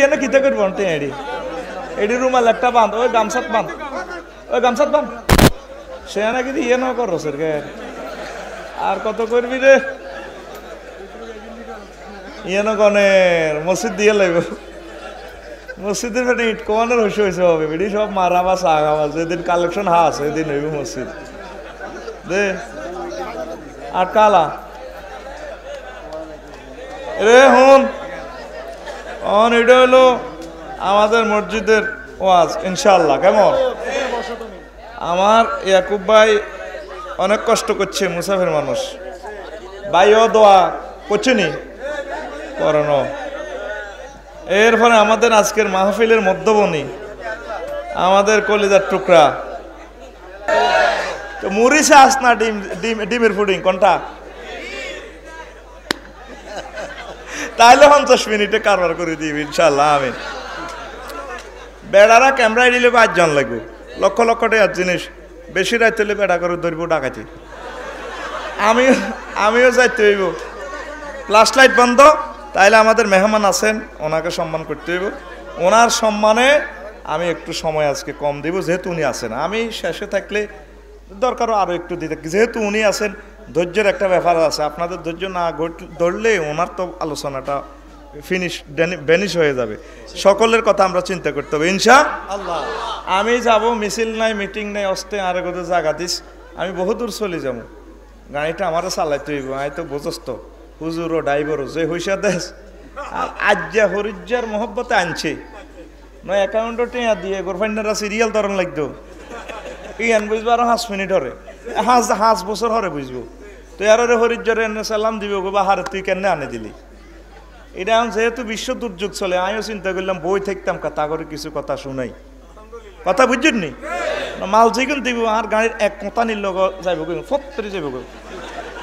এনে কিতা করব অন্তে এডি রুমাল একটা বাঁধ ওই গামছাত বাঁধ সে নাকি ইয়ে না কর রসের গে আর কত করবি রে ইয়ে না কনের মসজিদ দিয়ে লাগবে মসজিদের ফেটে ইট কমানোর হয়েছে হবে বেডি সব মারা বা সাগা যেদিন কালেকশন হা আছে সেদিন হইব মসজিদ দে আর কালা রে হুন এটা হলো আমাদের মসজিদের ওয়াজ ইনশাআল্লাহ কেমন আমার ইয়াকুব ভাই অনেক কষ্ট করছে মুসাফির মানুষ ভাইও দোয়া করছেনি করানো এর ফলে আমাদের আজকের মাহফিলের মধ্যবনী আমাদের কলিজার টুকরা তো মুড়িছে আস না ডিমের ফুডিং কোনটা তাইলে 50 মিনিটে কারবার করে দিবি ইনশাআল্লাহ আমি বেড়ারা ক্যামেরায় দিলে 5 জন লাগবে লক্ষ লক্ষ টাকার জিনিস বেশি রাত হলে বেড়া করে ধরবো ডাকাতি আমিও যাইতে হইব ফ্ল্যাশ লাইট বন্ধ তাইলে আমাদের মেহমান আছেন ওনাকে সম্মান করতে হইব ওনার সম্মানে আমি একটু সময় আজকে কম দিব যেহেতু উনি আছেন আমি শেষে থাকলে দরকারও আরও একটু দিতে যেহেতু উনি আছেন ধৈর্যের একটা ব্যাপার আছে আপনাদের ধৈর্য না ধরলে ওনার তো আলোচনাটা বেনিশ হয়ে যাবে সকলের কথা আমরা চিন্তা করতে হবে ইনশাআল্লাহ আমি যাব মিছিল নাই মিটিং নাই অস্তে আর কোথাও জায়গা দিস আমি বহুদূর চলে যাব গাড়িটা আমারও চালাইতে হইব আমি তো বুঝস্ত হুজুরও ড্রাইভারও যে হইসা দেশ আর আজ্জা হরিজ্জার মহব্বতে আনছে নয় অ্যাকাউন্টও টেয়া দিয়ে গোরফাইন্ডারা সিরিয়াল ধরন লাগতো ইয়ান বুঝবো আরো 5 মিনিট হরে 5 বছর হরে বুঝবো তো আর হরিজ্জারে এনে সালাম দিব গো বা হারে তুই কেন আনে দিলি এটা যেহেতু বিশ্ব দুর্যোগ চলে আমিও চিন্তা করলাম বই থাকতাম তা করে কিছু কথা শুনাই কথা বুঝছেন নি মাল যেগুন দিব আর গাড়ির এক কথা নিল যাইব ফতরে যাইব গো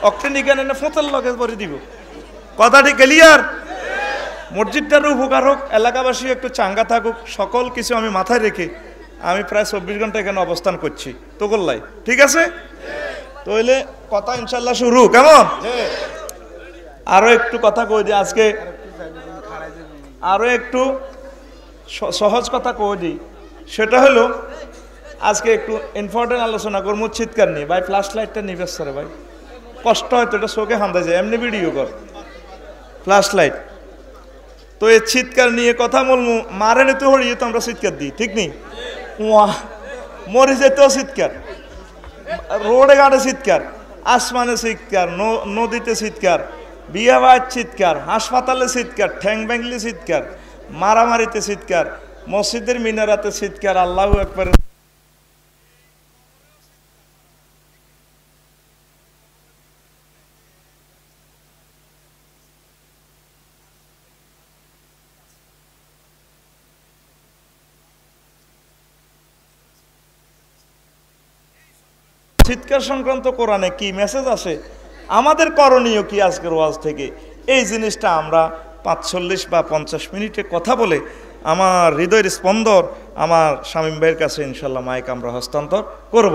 অক্টেনিকান এনে ফতের লগে পরে দিব কথাটি ক্লিয়ার মসজিদটারও উপকার হোক এলাকাবাসী একটু চাঙ্গা থাকুক সকল কিছু আমি মাথায় রেখে আমি প্রায় 24 ঘন্টা এখানে অবস্থান করছি তো গোল্লাই ঠিক আছে তাহলে কথা ইনশাল্লাহ শুরু কেমন আরো একটু কথা কই দিই আজকে আরো একটু সহজ কথা কই দিই সেটা হলো আজকে একটু ইম্পর্টেন্ট আলোচনা করবো চিৎকার নিয়ে ভাই ফ্ল্যাশ লাইটটা নিবে স্যার ভাই কষ্ট হয়তো এটা চোখে হান্দা যায় এমনি ভিডিও কর ফ্ল্যাশ লাইট তো এই চিৎকার নিয়ে কথা বলবো মারে নিতে হরিয়ে তো আমরা চিৎকার দিই ঠিক নেই মরে যেতেও চিৎকার রোডে ঘাটে চিৎকার আসমানে চিৎকার নদীতে চিৎকার বিয়ে বাড়ির চিৎকার হাসপাতালে চিৎকার ঠ্যাং ব্যাংলি চিৎকার মারামারিতে চিৎকার মসজিদের মিনারাতে চিৎকার আল্লাহু আকবার চিৎকার সংক্রান্ত কোরআনে কি মেসেজ আসে আমাদের করণীয় কি আজকের ওয়াজ থেকে এই জিনিসটা আমরা 45 বা 50 মিনিটে কথা বলে আমার হৃদয়ের স্পন্দন আমার শামীম ভাইয়ের কাছে ইনশাল্লাহ মাইক আমরা হস্তান্তর করব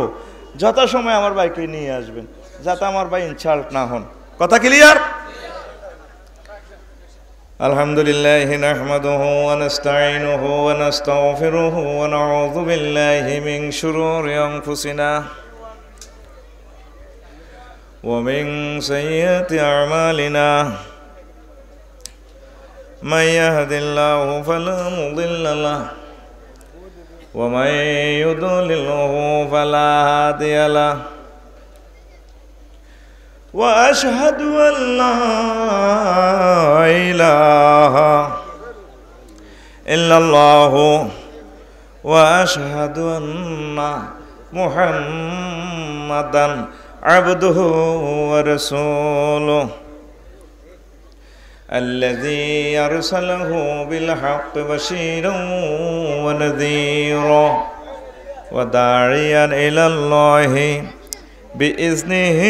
যথাসময় আমার ভাইকে নিয়ে আসবেন যাতে আমার ভাই ইনসাল্ট না হন কথা ক্লিয়ার আলহামদুলিল্লাহি নাহমাদুহু ওয়া নাস্তাঈনুহু ওয়া নাস্তাগফিরুহু ওয়া নাউযু বিল্লাহি মিন শুরুরি আনফুসিনা ومن سيئات أعمالنا من يهد الله فلا مضل له ومن يضلله فلا هادي له وأشهد أن لا إله إلا الله وأشهد أن محمدا عبده ورسوله الذي أرسله بالحق بشيرا ونذيرا وداعيا إلى الله بإذنه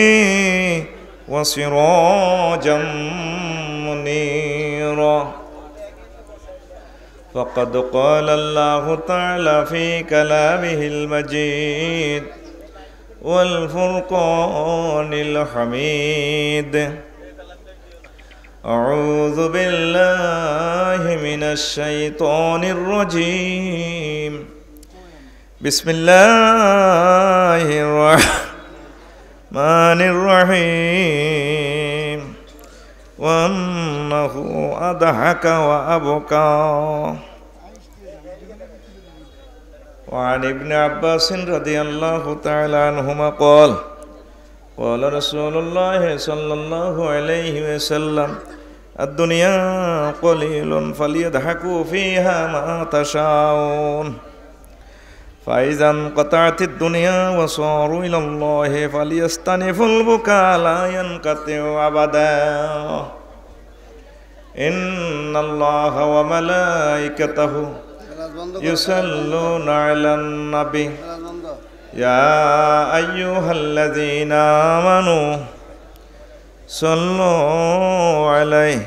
وسراجا منيرا فقد قال الله تعالى في كلامه المجيد والفرقان الحميد أعوذ بالله من الشيطان الرجيم بسم الله الرحمن الرحيم وأنه أضحك وأبكى وعن ابن عباس رضي الله تعالى عنهما قال قال رسول الله صلى الله عليه وسلم الدنيا قليل فليضحكوا فيها ما تشاءون فإذا انقطعت الدنيا وصاروا إلى الله فليستنفوا البكاء لا ينقطع أبدا إن الله وملائكته يصلون على النبي يا أيها الذين آمنوا صلوا عليه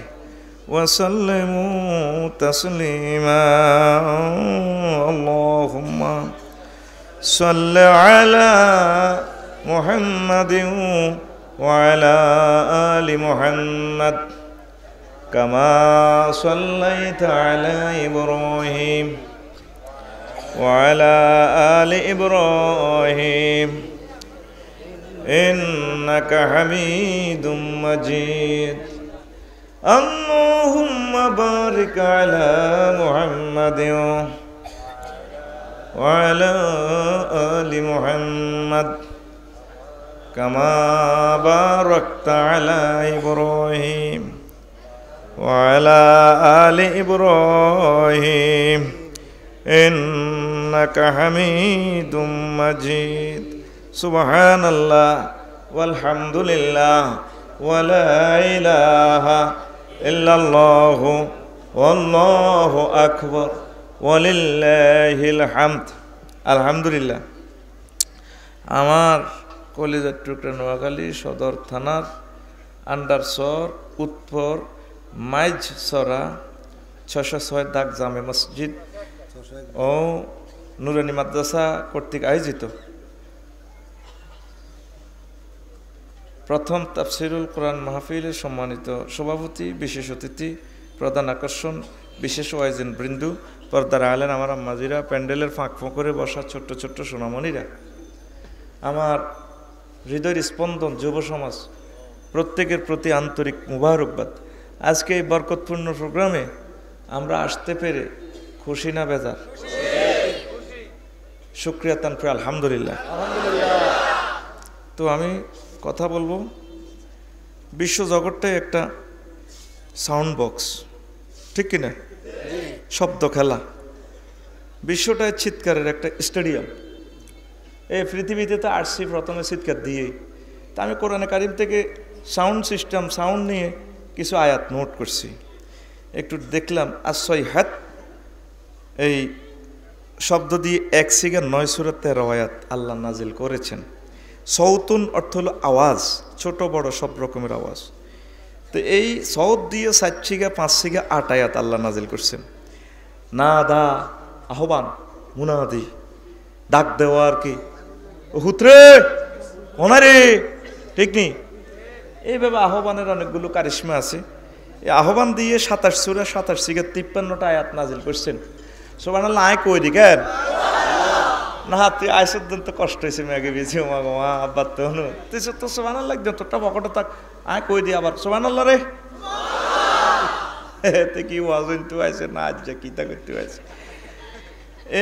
وسلموا تسليما اللهم صل على محمد وعلى آل محمد كما صليت على إبراهيم وعلى آل إبراهيم إنك حميد مجيد اللهم بارك على محمد وعلى آل محمد كما باركت على إبراهيم وعلى آل إبراهيم إنك حميد مجيد سبحان الله والحمد لله ولا إله إلا الله والله أكبر ولله الحمد الحمد لله আমার কলিজার টুকরা নোয়াখালী সদর থানার আন্ডারসর উত্তর মাইজসরা 606 দাগ জামে মসজিদ ও নুরানি মাদ্রাসা কর্তৃক আয়োজিত প্রথম তাফসিরুল কোরআন মাহফিলের সম্মানিত সভাপতি, বিশেষ অতিথি, প্রধান আকর্ষণ, বিশেষ ওয়াইজিন বৃন্দু, পর্দার আলেন আমার আম্মাজিরা, প্যান্ডেলের ফাঁক ফোঁকরে বসা ছোট্ট ছোট্ট সোনামণিরা, আমার হৃদয়ের স্পন্দন যুব সমাজ, প্রত্যেকের প্রতি আন্তরিক মুবারকবাদ। আজকে এই বরকতপূর্ণ প্রোগ্রামে আমরা আসতে পেরে খুশি না বেজার? শুকরিয়া তানফি আলহামদুলিল্লাহ। তো আমি কথা বলবো, বিশ্ব জগৎটাই একটা সাউন্ড বক্স, ঠিক কিনা? শব্দ খেলা। বিশ্বটায় চিৎকারের একটা স্টেডিয়াম। এই পৃথিবীতে তো আসছি প্রথমে চিৎকার দিয়েই। তা আমি কোরআনে কারিম থেকে সাউন্ড সিস্টেম, সাউন্ড নিয়ে কিছু আয়াত নোট করছি, একটু দেখলাম। আসয় হাত এই শব্দ দিয়ে 1 সিগা 9 সূরা 13 আয়াত আল্লাহ নাজিল করেছেন। সৌতুন অর্থ হলো আওয়াজ, ছোট বড় সব রকমের আওয়াজ। তো এই সৌত দিয়ে 7 সিগা 5 সিগা 8 আয়াত আল্লাহ নাজিল করছেন। না দা আহ্বান, মুনাদি, ডাক দেওয়া আর কি, হুতরে কোনারে, ঠিক নি? এইভাবে আহ্বানের অনেকগুলো কারিশমা আছে। এই আহ্বান দিয়ে 27 সূরা 27 সিগা 53টা আয়াত নাজিল করছেন। সুবহানাল্লাহ। আয় কই দি কেন না তুই আইসর দিন তো কষ্ট হয়েছে, মেঘে বেছি মা মা আব্বার তো হনু তুই তো সুবহানাল্লাহ একদম তোরটা পকেটে থাক। আয় কই দি আবার সুবহানাল্লাহ রে, তুই কি ওয়াজিন তুই আইসে না আজ যা কিতা করতে আইসে।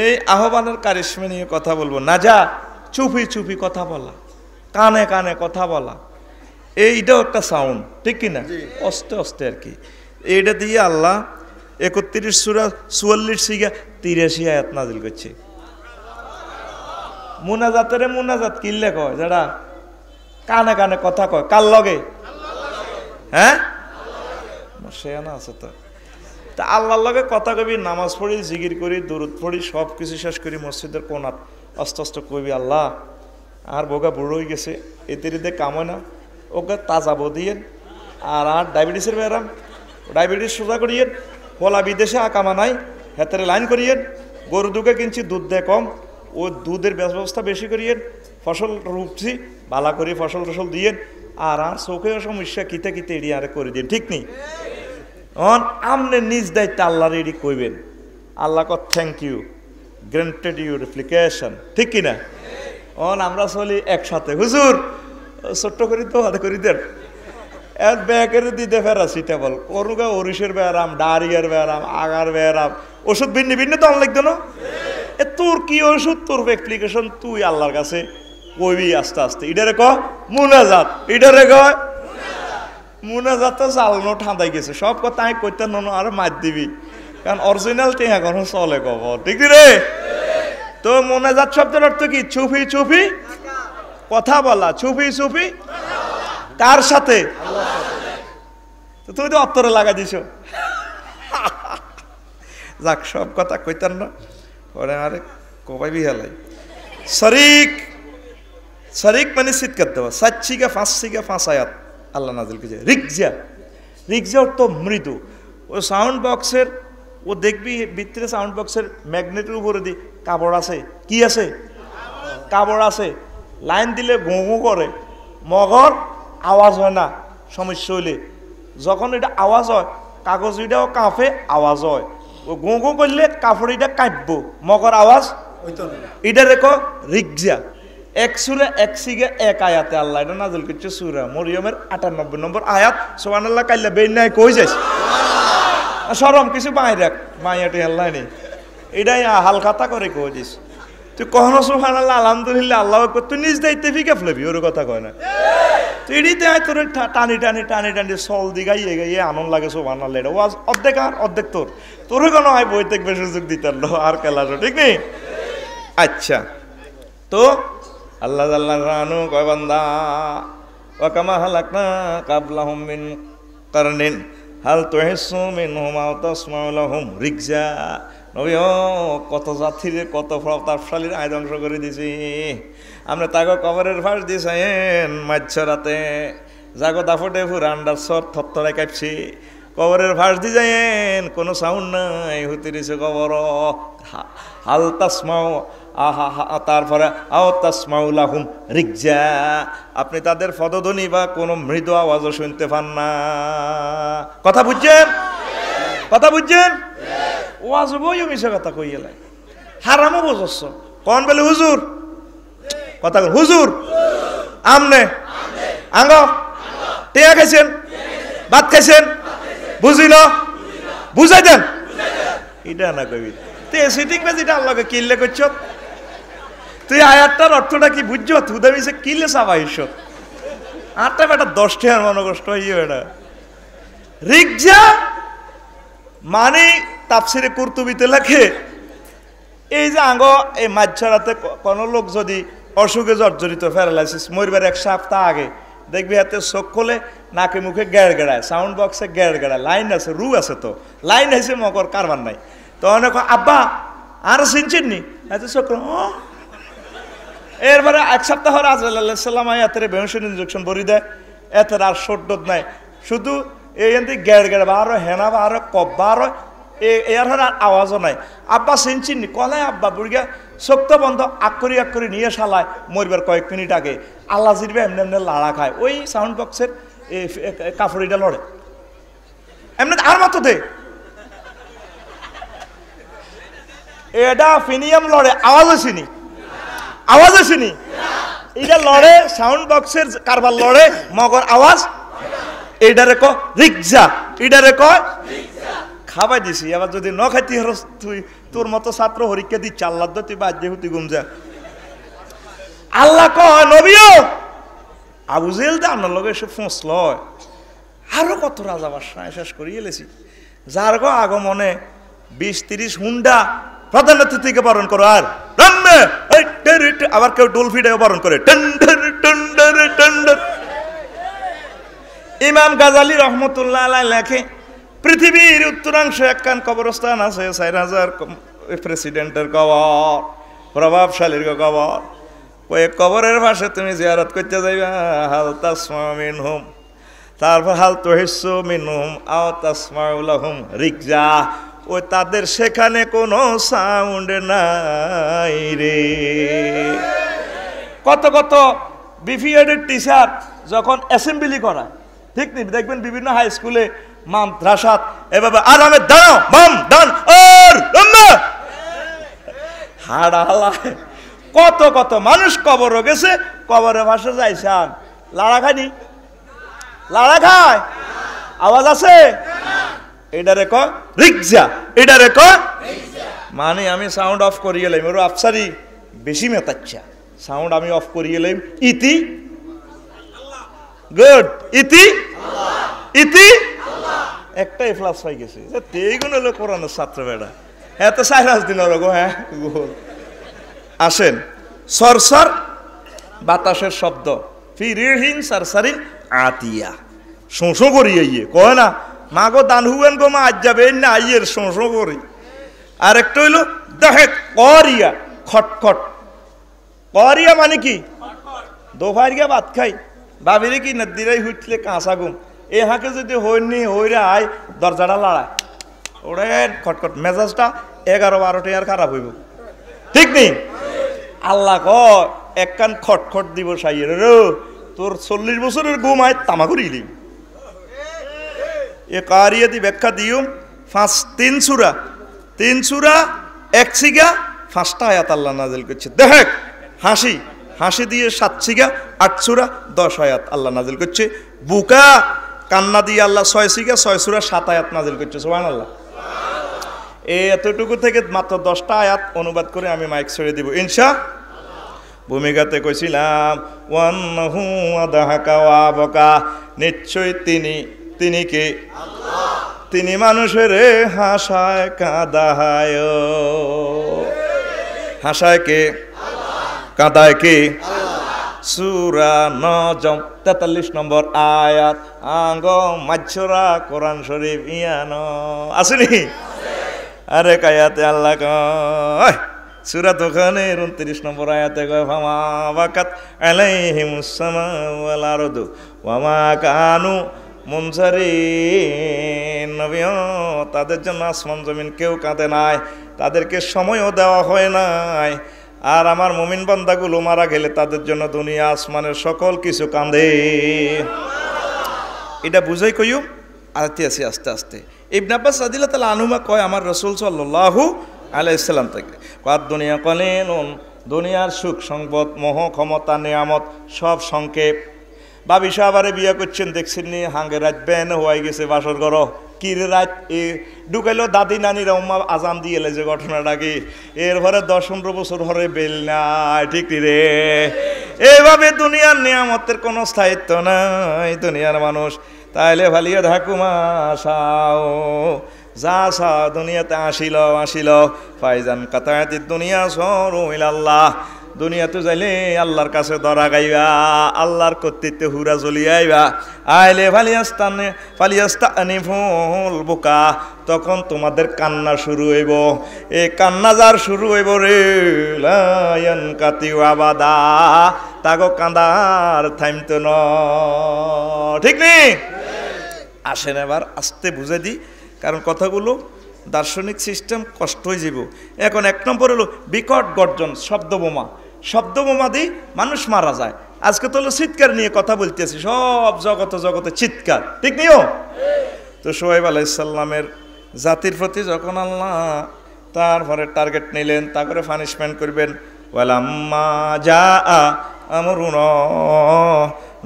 এই আহ্বানের কারিশমা নিয়ে কথা বলবো। না যা চুপি চুপি কথা বলা, কানে কানে কথা বলা, এইটাও একটা সাউন্ড, ঠিক কিনা? অস্তে অস্তে আর কি। এইটা দিয়ে আল্লাহ 31 সূরা 44 সিগা 83 আয়াত নাজিল করছে। মুনাজাতের মুনাজাত কিল্লে কয়, যারা কানে কানে কথা কয়, কার লগে? হ্যাঁ, সে না আছে তো। তা আল্লাহর লগে কথা কবি, নামাজ পড়ি, জিকির করি, দুরুদ পড়ি, সব কিছু শেষ করি মসজিদের কোনাত আস্তে আস্তে কবি আল্লাহ আর বোগা বুড়ো হয়ে গেছে, এতে কাম হয় না, ওকে তাজাবো দিয়ে। আর ডায়াবেটিসের ব্যারাম, ডায়াবেটিস সোজা করিয়ে, ফলা বিদেশে আকামা নাই, হেতারে লাইন করিয়ে, গরু দুকে কিনছি, দুধ দেয় কম, ও দুধের ব্যবস্থা বেশি করিয়ে, ফসল রুপছি, বালা করি ফসল টসল দিয়ে, আর চোখে সমস্যা কিতে কিতে এড়িয়ে আরে করে দিন, ঠিক নেই? অন আমনে নিজ দায়িত্ব আল্লাহর এডি কইবেন, আল্লাহ ক thank you, granted you replication, ঠিক কিনা? অন আমরা চলি একসাথে, হুজুর ছোট্ট করি তো হাতে করি দেন, এর ব্যাগের দিতে প্যারাসিটামল, করুগা অরিশের ব্যায়াম, ডায়রিয়ার ব্যায়াম, আগার ব্যায়াম, ওষুধ ভিন্ন ভিন্ন তো অন লাগতো না। এ তোর কি ওষুধ, তোর অ্যাপ্লিকেশন তুই আল্লাহর কাছে কইবি আস্তে আস্তে। ইডারে ক মুনাজাত, ইডারে কয় মুনাজাত তো চালানো ঠান্দাই গেছে, সব কথা আমি কইতে নন আর মার দিবি, কারণ অরিজিনাল তে এখনো চলে কব, ঠিক রে? তো মুনাজাত শব্দের অর্থ কি? চুপি চুপি কথা বলা, চুপি চুপি কার সাথে? তুমি তো অত্তরে লাগা দিছ। যাক, সব কথা কইতাম না, পরে আরে কবাই বিহালাই। শরিক, শরিক মানে চিৎকার দেওয়া। 4 আয়াত আল্লাহ নাজিল করেছে। রিকজা, রিকজা তো মৃদু। ও সাউন্ড বক্সের, ও দেখবি ভিতরে সাউন্ড বক্সের ম্যাগনেটের উপরে দি কাপড় আছে, কি আছে? কাপড় আছে। লাইন দিলে ঘুঁ ঘুঁ করে, মগর আওয়াজ হয় না সমস্যা হইলে। যখন এটা আওয়াজ হয়, কাগজ এটাও কাঁপে, আওয়াজ হয়। ও ঘুঁ ঘুঁ করলে কাপড় এটা কাঁপবো, মগর আওয়াজ এটা রেখো রিকজা। এক সূরা এক সিগে এক আয়াতে আল্লাহ এটা নাযিল করছে, সূরা মরিয়মের 98 নম্বর আয়াত। সুবহানাল্লাহ, কাইল্লা বেন নাই কই যাইস শরম কিছু বাইরে মাইয়াটি আল্লাহ নেই, এটাই হালখাতা করে কই দিস। তুই কখনো সুবহানাল্লাহ আলহামদুলিল্লাহ আল্লাহু আকবার তুই নিজ দায়িত্বে ফিকা ফেলবি, ওর কথা কয় না। তুই এডিতে আয় তোর টানি টানি টানি টানি সল দিগাইয়ে গাইয়ে আনন্দ লাগে সুবহানাল্লাহ। এটা ওয়াজ অর্ধেক আর অর্ধেক তোর, তোর কোনো হয় বই দেখবে সুযোগ দিতেন আর খেলার, ঠিক নেই? আচ্ছা, তো আল্লাহ আল্লাহ রানু কয় বান্দা ওয়া কামা হালাকনা কাবলাহুম মিন কারনিন হাল তুহিসু মিনহুম আও তাসমাউ লাহুম রিকজা। নবী ও কত জাতির কত প্রতাপশালীর আয় ধ্বংস করে দিছি আমরা। তাকে কবরের ফাঁস দিয়েছেন মাঝরাতে, জাগো দাফটে ফুরান্ডার সর থরথরে কাঁপছি, কবরের ফাঁস দিয়ে যায়েন কোনো সাউন্ড নাই, হতে দিছে কবর। হাল তাসমাউ তারপরে আও তাসমাউ লাহুম রিকজা, আপনি তাদের পদধ্বনি বা কোনো মৃদু আওয়াজও শুনতে পান না। কথা বুঝছেন? কথা বুঝছেন? ওয়াজ বইও মিশে কথা কই গেলাই, হারামও বুঝছ কোন বলে হুজুর কথা কর, হুজুর আমনে আঙ্গ টিয়া খাইছেন, ভাত খাইছেন, বুঝি না বুঝাই দেন, এটা না কবি তে সিটিং বাজ, এটা আল্লাহকে কিল্লে করছ তুই। আয়াতটার অর্থটা কি বুঝছ? তুদা মিশে কিলে চাবাইছ আটটা বেটা 10 টাকার মনে কষ্ট হইয়ে বেটা। রিকজা মানে তাফসিরে কুরতুবিতে লেখে, এই যে আঙ্গ এই মাঝছড়াতে কোনো লোক যদি অসুখে জর্জরিত, প্যারালাইসিস, মরবার 1 সপ্তাহ আগে দেখবি হাতে চোখ খোলে, নাকে মুখে গ্যাড় গেড়ায়, সাউন্ড বক্সে গ্যাড় গেড়ায়, লাইন আছে, রু আছে, তো লাইন আছে, মকর কারবার নাই। তো অনেক আব্বা আর চিনছেন নি, হাতে চোখ এরপরে 1 সপ্তাহ আজরাইল আলাইহিস সালাম এতের বেহসের ইনজেকশন বড়ি দেয়, এতের আর শোট নাই, শুধু এই গ্যাড় গেড় বারো হেনা বারো কব বারো, এর আর আওয়াজও নাই। আব্বা চিনচিন কলাই আব্বা বুড়িয়া চোখটা বন্ধ, আক্ষরি নিয়ে শালায় মরবার কয়েক মিনিট আগে আল্লাহ জিরবে এমনি এমনি লাড়া খায়, ওই সাউন্ড বক্সের কাপড়িটা লড়ে এমনি আর মাত্র দে, এটা ফিনিয়াম লড়ে, আওয়াজ আসেনি, আওয়াজ আসেনি, এটা লড়ে সাউন্ড বক্সের কারবার লড়ে, মগর আওয়াজ। এইটারে ক রিকজা, এটারে কয় খাবাই দিছি। আবার যদি ন খাইতে হরস তুই, তোর মতো ছাত্র হরিকে দিচ্ছে আল্লাহ, তুই বাজ্যে হুতি গুম যা। আল্লাহ কয় নবীও আবু জেহেল দা আপনার লগে এসে ফসল, আরো কত রাজা বাদশা শেষ করিয়ে এলেছি, যার গো আগমনে 20-30 হুন্ডা প্রধান অতিথিকে বরণ করো, আর আবার কেউ ডোলফিডে বরণ করে। ইমাম গাজালি রহমতুল্লাহ আলাইহি লেখে, পৃথিবীর উত্তরাংশে একখান কবরস্থান আছে, 4000 প্রেসিডেন্টের কবর, প্রভাবশালীর কবর, ওই কবরের পাশে তুমি জিয়ারত করতে যাইবা, হাল তাসমাউ মিনহুম, তারপর হাল তুহিসু মিনহুম আও তাসমাউ লাহুম রিকজা, ওই তাদের সেখানে কোনো সাউন্ড নাই রে। কত কত বিফিএডের টিচার যখন অ্যাসেম্বলি করা, ঠিক নেই? দেখবেন বিভিন্ন হাই স্কুলে মাদ্রাসাত এভাবে আরামে দাঁড়াও বাম দান আর হাড়া হালায় কত কত মানুষ কবরও গেছে, কবরের পাশে যাইছান লাড়া খায়নি? লাড়া খায়? আওয়াজ আছে? এটারে কয় রিকজা, এটারে কয় মানে আমি সাউন্ড অফ করিয়ে লাইম, ওর আফসারি বেশি মেতাচ্ছা, সাউন্ড আমি অফ করিয়ে লাইম। ইতি গুড, ইতি ইতি একটাই ফ্লাস হয়ে গেছে। এইগুলো হলো কোরআনের ছাত্র বেড়া, হ্যাঁ তো 4-5 দিন হলো। হ্যাঁ আসেন, সরসর বাতাসের শব্দ, ফিরিহীন সারসারিন আতিয়া, শোঁসো করি ইয়ে কয় না মা গো দান হুয়েন গো মা আজ যাবে না আইয়ের শোঁসো করি। আর একটা হইলো দেখে করিয়া খটখট, করিয়া মানে কি দোফার গিয়া ভাত খাই ভাবিরে কি নদীরাই হুটলে কাঁচা ঘুম, এ হাঁকে যদি হইনি হইরে আয় দরজাটা লড়ায় ওরে খটখট, মেজাজটা 11-12টা আর খারাপ হইব, ঠিক নেই? আল্লাহ ক এক কান খটখট দিব সাইয়ের রে, তোর 40 বছরের ঘুম আয় তামা করিলি। এ কারিয়াতি ব্যাখ্যা দিও 3 সূরা 1 সিগা 5টা আয়াত আল্লাহ নাজিল করছে। দেখ হাসি, হাসি দিয়ে 7 সিগা 8 সূরা 10 আয়াত আল্লাহ নাজিল করছে। বুকা কান্না দিয়ে আল্লাহ 6 সিগা 6 সূরা 7 আয়াত নাজিল করছে। সুবহানাল্লাহ। এই এতটুকু থেকে মাত্র 10টা আয়াত অনুবাদ করে আমি মাইক ছেড়ে দিব ইনশাআল্লাহ। ভূমিকাতে কইছিলাম ওয়ান্নাহু আদাহাকা ওয়া বকা, নিশ্চয় তিনি কে? তিনি মানুষের হাসায় কাঁদায়। হাসায় কে? কাঁদায় কে? সূরা নজম 43 নম্বর আয়াত, আঙ্গ মাছরা কোরআন শরীফ ইয়ানো আসেনি? আরে কায়াতে আল্লাহ কয় সূরা দোকানের 29 নম্বর আয়াতে কয় ফামা ওয়াকাত আলাইহিমুস সামাউ ওয়াল আরদু ওয়া মা কানু মুনজারিন। নবীও তাদের জন্য আসমান জমিন কেউ কাঁদে নাই, তাদেরকে সময়ও দেওয়া হয় নাই। আর আমার মুমিন বান্দাগুলো মারা গেলে তাদের জন্য দুনিয়া আসমানের সকল কিছু কাঁদে। এটা বুঝাই কইও আরতি আছে আস্তে আস্তে। ইবনে আব্বাস রাদিয়াল্লাহু তাআলা আনহুমা কয় আমার রাসূল সাল্লাল্লাহু আলাইহি সাল্লাম থেকে কয় দুনিয়া কলিলুন, দুনিয়ার সুখ সম্পদ মোহ ক্ষমতা নিয়ামত সব সংক্ষেপ। ভাবি সাহাবারে বিয়া করছেন দেখছেন নি, হাঙ্গে রাত বেন হয়ে গেছে বাসর ঘর, কি রে রাত এ ঢুকাইলো দাদি নানিরা উম্মা আজান দিয়ে এলে যে ঘটনাটা কি, এর ঘরে 10-15 বছর ধরে বেল নাই, ঠিক রে? এইভাবে দুনিয়ার নিয়ামতের কোনো স্থায়িত্ব নাই দুনিয়ার মানুষ। তাইলে ভালিয়ে ধাকুমা সাও যা সা দুনিয়াতে আসিল ফাইজান কাতায়াতি দুনিয়া সরু ইলাল্লাহ, দুনিয়াতে যাইলে আল্লাহর কাছে দরা গাইবা, আল্লাহর কর্তৃত্বে হুরা জ্বলিয়ে আইবা। আইলে ফালিয়াস্তানিফুল বুকা, তখন তোমাদের কান্না শুরু হইব। এই কান্না যার শুরু হইব রে লায়ান কাতি আবাদা, তাগো কান্দার থামতো ন, ঠিক নেই? আসেন এবার আস্তে বুঝে দিই, কারণ কথাগুলো দার্শনিক সিস্টেম কষ্ট হয়ে যাব। এখন 1 নম্বর হলো বিকট গর্জন, শব্দবোমা। শব্দবোমা দিয়ে মানুষ মারা যায়। আজকে তো হলো চিৎকার নিয়ে কথা বলতেছি, সব জগতে চিৎকার, ঠিক নিও? তো শুআয়ব আলাইহিস সালামের জাতির প্রতি যখন আল্লাহ তারপরে টার্গেট নিলেন, তারপরে পানিশমেন্ট করবেন, ওয়ালাম্মা জাআ আমরুনা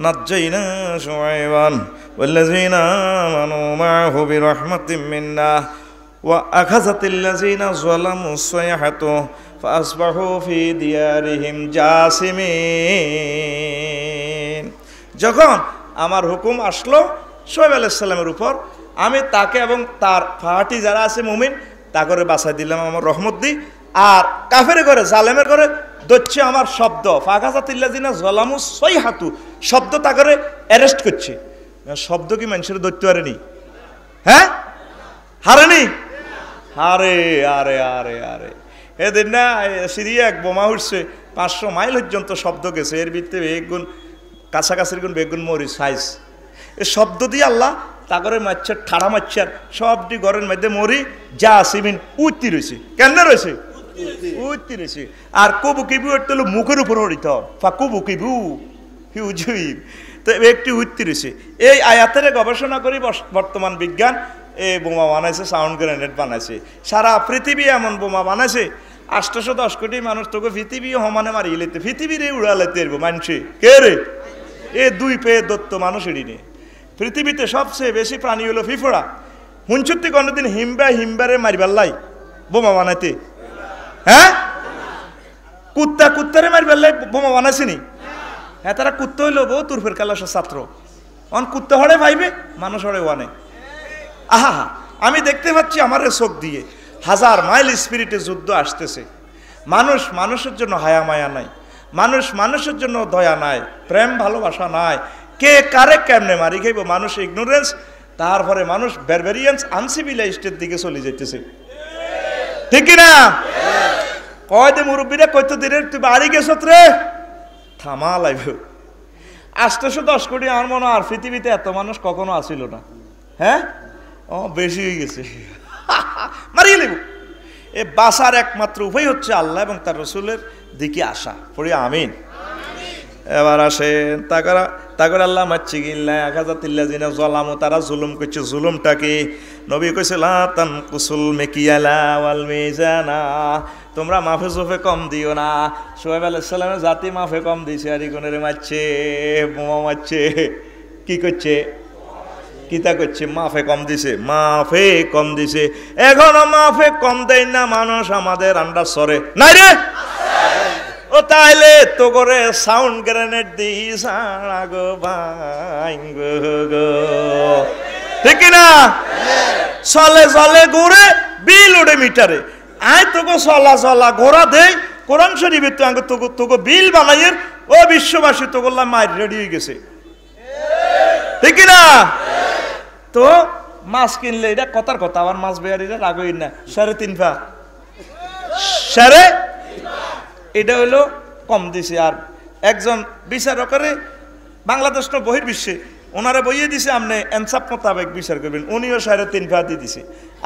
নাজ্জাইনা শুআয়বান ওয়াল্লাযিনা আমানু মাআহু বিরাহমাতিম মিন্না ওয়া আখাযাতিল্লাযিনা যালামুস সাইহাতু ফাসবাহু ফি দিয়ারিহিম জাসিমিন। যখন আমার হুকুম আসলো শুআয়ব আলাইহিস সালামের উপর, আমি তাকে এবং তার পার্টি যারা আছে মুমিন তা করে বাঁচাই দিলাম আমার রহমত দি। আর কাফের করে জালেমের করে দচ্ছে আমার শব্দ, ফাগাজাতিল্লাযিনা যালামুস সাইহাতু শব্দ তা করে অ্যারেস্ট করছে। শব্দ কি মানুষের দৈত্য হারেনি? হ্যাঁ হারেনি? আরে আরে আরে আরে এদিন না সিরিয়া এক বোমা উঠছে, 500 মাইল পর্যন্ত শব্দ গেছে, এর ভিতরে বেগুন কাছাকাছির গুণ বেগুন মরি সাইজ। এ শব্দ দিয়ে আল্লাহ তাগরে মাচ্ছার ঠাড়া মাচ্ছার সবটি ঘরের মধ্যে মরি যা সিমিন উঠতি রয়েছে। কেন রয়েছে? উঠতি রয়েছে। আর কবু কিবু হলো মুখের উপর হরিত, কুবু কিবু হিউজুই তো একটি উত্তর হয়েছে এই আয়াতের গবেষণা করি বর্তমান বিজ্ঞান এই বোমা বানাইছে, সাউন্ড গ্রেনেড বানাইছে। সারা পৃথিবী এমন বোমা বানাইছে 810 কোটি মানুষ তোকে পৃথিবী সমানে মারিয়ে লেতে, পৃথিবীরে উড়ালাইতে পারবো মানুষে। কে রে? এ 2 পেয়ে দত্ত মানুষ এড়িয়ে। পৃথিবীতে সবচেয়ে বেশি প্রাণী হলো ফিফড়া। হুঞ্চুত্তি কোনোদিন হিমবারে মারিবার লাই বোমা বানাইতে? হ্যাঁ, কুত্তারে মারিবার লাই বোমা বানাইছিনি? হ্যাঁ, তারা কুত্তা হইলো বহু তুরফের কালাসের ছাত্র। অন কুত্তা হরে ভাইবে, মানুষ হরে ওয়ানে। আহা, আমি দেখতে পাচ্ছি আমার চোখ দিয়ে 1000 মাইল স্পিরিটে যুদ্ধ আসতেছে। মানুষ মানুষের জন্য হায়া মায়া নাই, মানুষ মানুষের জন্য দয়া নাই, প্রেম ভালোবাসা নাই। কে কারে কেমনে মারি খাইব, মানুষ ইগনোরেন্স, তারপরে মানুষ বারবেরিয়ান্স আনসিভিলাইজডের দিকে চলে যেতেছে। ঠিক না? কয় দে মুরব্বীরা কইতে দিরে তুই বাড়ি গেছত রে, থামা লাইব। 810 কোটি আমার মনে আর পৃথিবীতে এত মানুষ কখনো আসিল না। হ্যাঁ, ও বেশি হয়ে গেছে, মারিয়ে নেব। এ বাসার একমাত্র উপায় হচ্ছে আল্লাহ এবং তার রসুলের দিকে আসা। পড়ি আমিন। এবার আসেন তাকরা আল্লাহ মাচ্ছি গিল্লা 1000 জিনা জলামো, তারা জুলুম করছে। জুলুমটাকে নবী কইছে লা তানকুসুল মিকিয়ালা ওয়াল মিজানা, তোমরা মাফে জোফে কম দিও না। সোহেব আলাইহিস সালামের জাতি মাফে কম দিছে, আর ইগনের মারছে, বোমা মারছে, কি করছে? কিতা করছে? মাফে কম দিছে, মাফে কম দিছে। এখনো মাফে কম দেয় না মানুষ, আমাদের আন্ডার সরে নাই রে। ও তাইলে তো করে সাউন্ড গ্রেনেড দিস গো ভাই গো, ঠিক না? চলে চলে ঘুরে বিল উঠে মিটারে, আয় তোকে চলা ঘোরা দেয়। কোরআন শরীফে তো আগে তোকে বিল বানাইয়ের ও বিশ্ববাসী তো বললাম মায়ের রেডি হয়ে গেছে, ঠিক না? তো মাছ কিনলে এটা কথার কথা, আবার মাছ বেয়ারিরা রাগই না। 3.5 পা, 3.5, এটা হইলো কম দিছে। আর একজন বিচারকরে বাংলাদেশ না বহির্বিশ্বে ওনারা বইয়ে দিছে, আপনি এনসাফ মোতাবেক বিচার করবেন। উনিও 3.5 পা দিয়ে দিছে।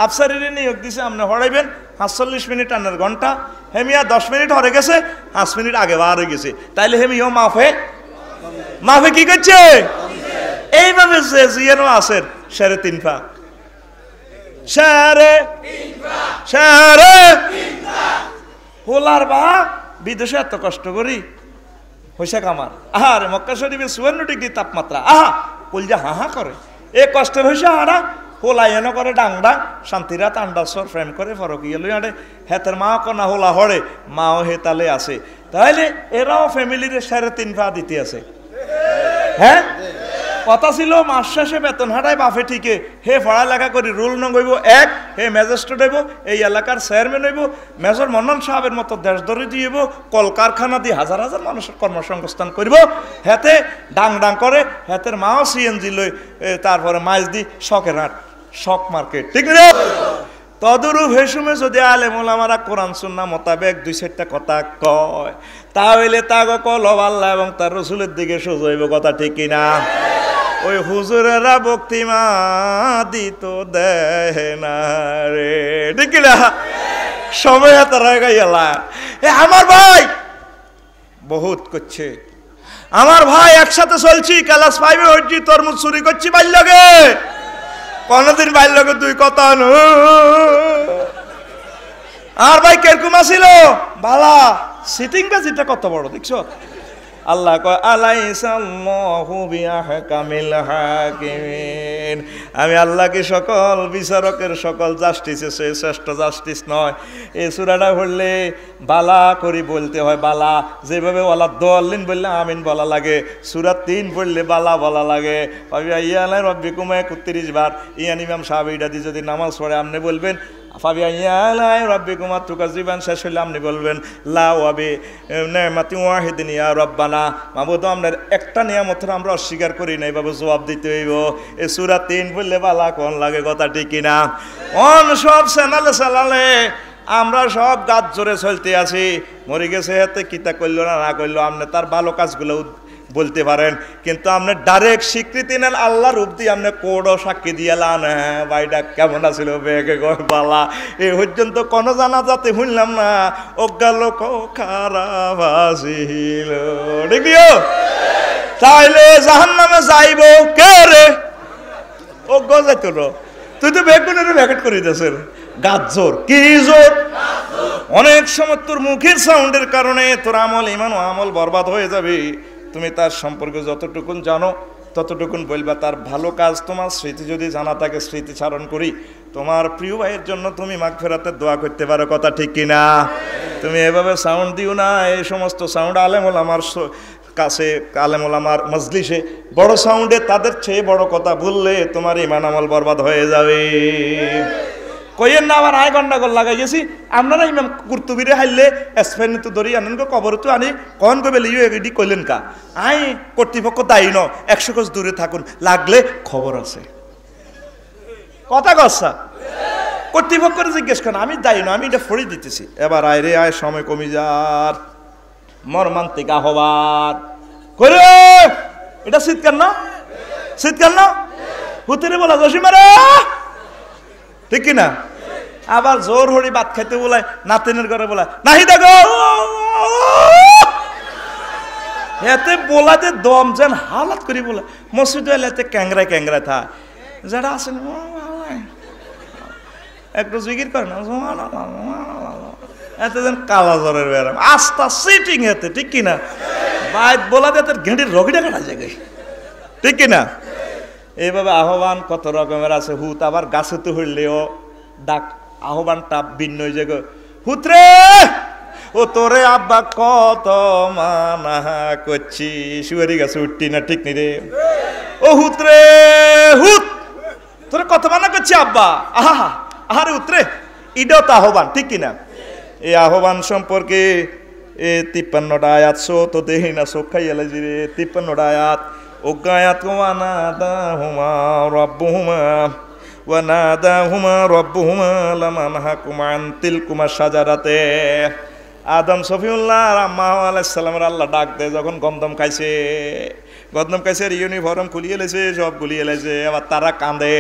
আফসারিরে নিয়োগ দিছে, আপনি হরাইবেন 45 মিনিট আনার ঘন্টা। হেমিয়া 10 মিনিট হরে গেছে, 5 মিনিট আগে বার হয়ে গেছে। তাইলে হেমিও মাফে কি করছে? এইভাবে যে জিয়ানো আছেন 3.5 পা, 3.5 হোলার বা বিদেশে এত কষ্ট করি হইসা কামার। আহার মক্কা শরীফে 54 ডিগ্রি তাপমাত্রা, আহা কলজা হাহা করে। এ কষ্টের হইসা হারা হোলা এনে করে ডাং শান্তিরাত আন্ডারসর ফ্রেম করে ফরকিয়ে লই আরে হেতের মা কনা হোলা হরে, মাও হে তালে আছে। তাহলে এরাও ফ্যামিলির 3.5 পা দিতে আছে। হ্যাঁ, কথা ছিল মাস শেষে বেতন হাঁটায় বাফে ঠিকে। হে পড়ালেখা করি রুল নগইব 1, হে ম্যাজিস্ট্রেট হইব, এই এলাকার চেয়ারম্যান হইব, মেজর মন্নন সাহেবের মতো দেশ ধরে দিব, কলকারখানা দিয়ে হাজার হাজার মানুষের কর্মসংস্থান করব। হেতে ডাং করে, হেতের মাও সিএনজি লই, তারপরে মাছ দি শখের হাট, শখ মার্কেট, ঠিক না? তদরূপ হেসুমে যদি আলেম ওলামারা কোরআন সুন্নাহ মোতাবেক 2-4টা কথা কয়, তাহলে তাগো কলব আল্লাহ এবং তার রসুলের দিকে সোজা হইব। কথা ঠিক কিনা? ওই হুজুরেরা বক্তিমা দিত দেয় না রে, ঠিক কিনা? সময় তারা গাইলা আমার ভাই বহুত করছে, আমার ভাই একসাথে চলছি, ক্লাস 5-এ হচ্ছি, তরমুজ চুরি করছি বাইর লাগে, কোনদিন বাইর লাগে 2 কথা নু। আর ভাই কিরকম আছিল বালা সিটিং বাজিটা কত বড় দেখছো? আল্লাহ কয় আলাইসাল্লাহু বিআহকামিল হাকিমিন, আমি আল্লাহ কি সকল বিচারকের সকল জাস্টিসে শ্রেষ্ঠ জাস্টিস নয়? এই সূরাটা পড়লে বালা করি বলতে হয়, বালা যেভাবে ওয়ালা দল্লিন বললে আমিন বলা লাগে, সূরা 3 পড়লে বালা বলা লাগে। ফাবিআইয়ালা রাব্বিকুমা 31 বার। ইয়ান ইমাম সাহাবীরা দি যদি নামাজ পড়ে আপনি বলবেন ফাবিআইয়ালা রাব্বিকুমা তুকাযিবান, শেষ হইলে আপনি বলবেন লা ওয়াবি নি'মাতি ওয়াহিদিন ইয়া রাব্বানা, মাবুদ আপনার একটা নিয়ামতের আমরা অস্বীকার করি না, এইভাবে জবাব দিতে হইব। এই সূরা 3 বললে বালা কোন লাগে, কথা ঠিক কিনা? অন সব চ্যানেলে চালালে আমরা সব গাছ জোরে চলতে আছি, মরে গেছে হাতে কিতা করলো না করলো, আপনি তার ভালো কাজগুলো বলতে পারেন, কিন্তু আপনি ডাইরেক্ট স্বীকৃতি নেন আল্লাহর রূপ দিয়ে, আপনি কোডও সাক্ষী দিয়ে লান, হ্যাঁ ভাইটা কেমন আছিল বেগে বালা, এ পর্যন্ত কোনো জানা যাতে শুনলাম না, অজ্ঞা লোক খারাপ আসিল, ঠিক তাইলে জাহান্নামে যাইব কে রে? ও গজাই তোর, তুই তো বেগুনের প্যাকেট করে দিয়েছেন। গাজর কি জোর? অনেক সময় তোর মুখের সাউন্ডের কারণে তোর আমল ইমান ও আমল বরবাদ হয়ে যাবে। তুমি তার সম্পর্কে যতটুকুন জানো ততটুকুন বলবা। তার ভালো কাজ তোমার স্মৃতি যদি জানা থাকে স্মৃতিচারণ করি। তোমার প্রিয় ভাইয়ের জন্য তুমি মাগফিরাতের দোয়া করতে পারো, কথা ঠিক কিনা? তুমি এভাবে সাউন্ড দিও না। এই সমস্ত সাউন্ড আলেমুল আমার কাছে, আলেমুল আমার মজলিসে বড় সাউন্ডে তাদের চেয়ে বড় কথা বললে তোমার ইমান আমল বরবাদ হয়ে যাবে। কইয়েন না আবার আয় গন্ডাগোল লাগাই গেছি। আপনারা ইমাম কুর্তুবিরে হাইলে এসফেন তো ধরি আনেন গো, কবর তো আনি কন কবে লিও এডি কইলেন কা আই কর্তৃপক্ষ দায়ী ন, 100 গজ দূরে থাকুন, লাগলে খবর আছে। কথা কসা কর্তৃপক্ষের জিজ্ঞেস করেন, আমি দায়ী ন, আমি এটা ফড়ি দিতেছি। এবার আয় রে আয়, সময় কমি যার, মর্মান্তিক আহ্বান করে। এটা শীতকাল না? শীতকাল না? হুতিরে বলা জসিমারা, ঠিক কিনা? আবার জোর হরি ভাত খাইতে বলায়, নাতিনের ঘরে বলায় নাহি দেখো, এতে বলাতে দম যেন হালাত করি বলে মসজিদ এলাতে ক্যাংরায় ক্যাংরায় থা যারা আছেন একটু জিগির করে না, এতে যেন কালা জ্বরের ব্যারাম আস্তা সিটিং এতে, ঠিক কিনা? বাইত বলাতে তার ঘেঁটির রগিটা কাটা জায়গায়, ঠিক কিনা? এইভাবে আহ্বান কত রকমের আছে। হুত আবার গাছে তো হইলেও ডাক, আহ্বানটা ভিন্ন জায়গায়। হুতরে ও তোরে আব্বা কত মানা করছি, শুয়ারি গাছে উঠতি না, ঠিক নি রে? ও হুতরে হুত, তোরে কত মানা করছি আব্বা, আহা আহারে উতরে, এটাও তো আহ্বান, ঠিক কিনা? এই আহ্বান সম্পর্কে 53টা আয়াত তো দেহি না, চোখ খাই এলাইছি রে। 53টা আয়াত। ওগায়াত ওয়ানাদাহুমা রাব্বুহুমা ওয়ানাদাহুমা রাব্বুহুমা লামানহাকুমা আন তিলকুমা শাজারাতে। আদম সফিউল্লাহ আম্মা আলাইহিস সালামের আল্লাহ ডাক দেয় যখন গন্ধম খাইছে, গন্ধম খাইছে, ইউনিফর্ম খুলিয়ে লেছে, সব খুলিয়ে লেছে। আবার তারা কাঁদে,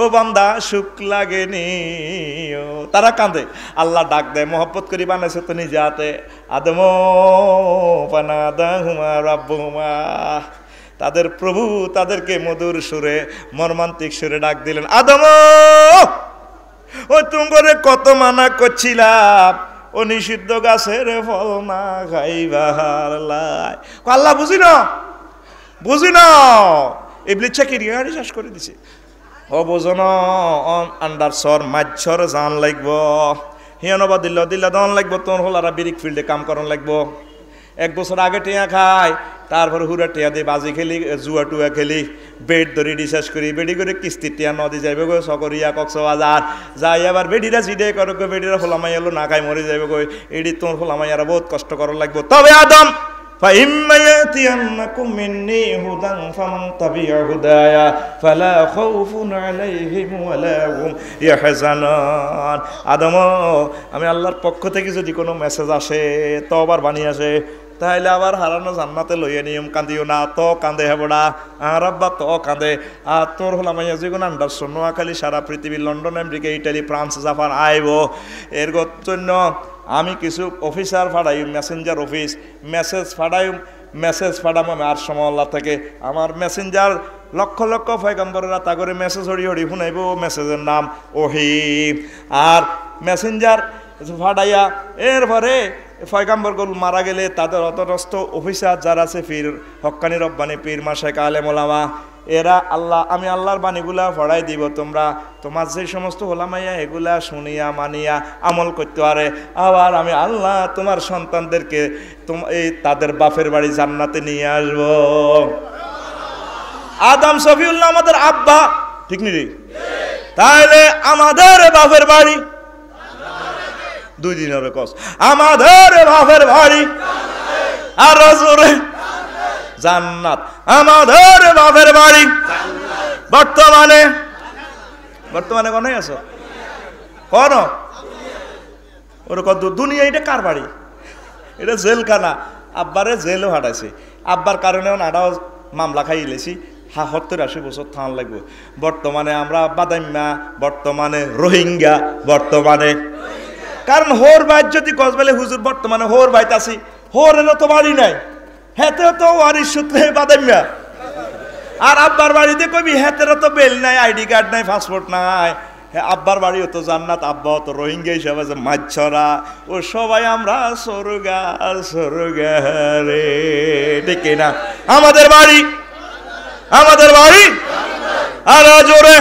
ও বান্দা সুখ লাগেনি, ও তারা কাঁদে। আল্লাহ ডাক দেয়, মোহব্বত করি বানাইছে তো নিজে হাতে। আদম ফানাদাহুমা রাব্বুহুমা, তাদের প্রভু তাদেরকে মধুর সুরে, মর্মান্তিক সুরে ডাক দিলেন, আদম ও তুমি কত মানা করছিলাম ও নিষিদ্ধ গাছের ফল না খাইবার লাই। আল্লাহ বুঝি না, বুঝি না, ইবলিস চাকরি গাড়ি শেষ করে দিছে। ও বোঝন আন্ডার সর মাছর জান লাগব, হিয়ানবা দিল্লা দিল্লা দন লাগবো, তোর হলারা বিরিক ফিল্ডে কাম করন লাগবো। 1 বছর আগে টিয়া খাই, তারপরে হুরা টিয়া দিয়ে বাজি খেলি, জুয়া টুয়া খেলি, বেড ধরে রিসার্চ করি, বেডি করে কিস্তি টিয়া নদী যাইবে গো, সকরিয়া কক্সবাজার যাই। আবার বেডিরা জিডে করো গো, বেডিরা হোলামাই এলো না খাই মরে যাইবে গো, এডি তোর হোলামাইয়ারা বহুত কষ্ট করার লাগবো। তবে আদম فإما يأتينكم مني هدى فمن تبع هدايا فلا خوف عليهم ولا هم يحزنون। আদম আমি আল্লাহর পক্ষ থেকে যদি কোনো মেসেজ আসে, তওবার বাণী আসে, তাহলে আবার হারানো জান্নাতে লইয়া নিয়ম কান্দিও না। তো কান্দে হেবড়া আর আব্বা তো কান্দে। আর তোর হলাম যেগুন আন্ডারসন নোয়াখালী সারা পৃথিবী, London, America, Italy, France, Japan আইব। এর জন্য আমি কিছু অফিসার ফাড়াই, মেসেঞ্জার অফিস, মেসেজ ফাড়াম আমি আর সমল্লা থেকে। আমার মেসেঞ্জার লক্ষ লক্ষ পয়গম্বরেরা তা করে মেসেজ হরি হরি শুনাইব, মেসেজের নাম ওহি। আর মেসেঞ্জার ফাড়াইয়া এরপরে পয়গম্বরগুলো মারা গেলে তাদের অধীনস্থ অফিসার যারা আছে, পীর হক্কানি রব্বানি পীর মাশায়েখ আলেম ওলামা, এরা আল্লাহ আমি আল্লাহর বাণীগুলা পড়াই দিব। তোমরা তোমার যে সমস্ত ওলামাইয়া এগুলা শুনিয়া মানিয়া আমল করতে পারে। আবার আমি আল্লাহ তোমার সন্তানদেরকে এই তাদের বাপের বাড়ি জান্নাতে নিয়ে আসব। আদম শফিউল্লাহ আমাদের আব্বা, ঠিক নি? তাহলে আমাদের বাপের বাড়ি 2 দিনের কস, আমাদের বাপের বাড়ি আর জোরে জান্নাত, আমাদের বাপের বাড়ি। বর্তমানে কোনে আছো? কোন ওর কত দুনিয়া? এটা কার বাড়ি? এটা জেলখানা। আব্বারে জেলও হাঁটাইছে, আব্বার কারণেও নাডাও মামলা খাইলেছি। 70-80 বছর থান লাগবে। বর্তমানে আমরা বাদাইম্যা, বর্তমানে রোহিঙ্গা, বর্তমানে কারণ হোর বাইত যদি গজবেলে হুজুর বর্তমানে হোর বাইত আছি, হোরেরও তো বাড়ি নাই, হেতেও তো ওয়ারিশ সূত্রে বাদাইমা। আর আব্বার বাড়িতে কবি হেতেরও তো বেল নাই, আইডি কার্ড নাই, পাসপোর্ট নাই। হ্যাঁ, আব্বার বাড়িও তো জান্নাত, আব্বাও তো রোহিঙ্গা হিসাবে আছে, মাছরা। ও সবাই আমরা স্বর্গার স্বর্গারে, ঠিক না? আমাদের বাড়ি আর জোরে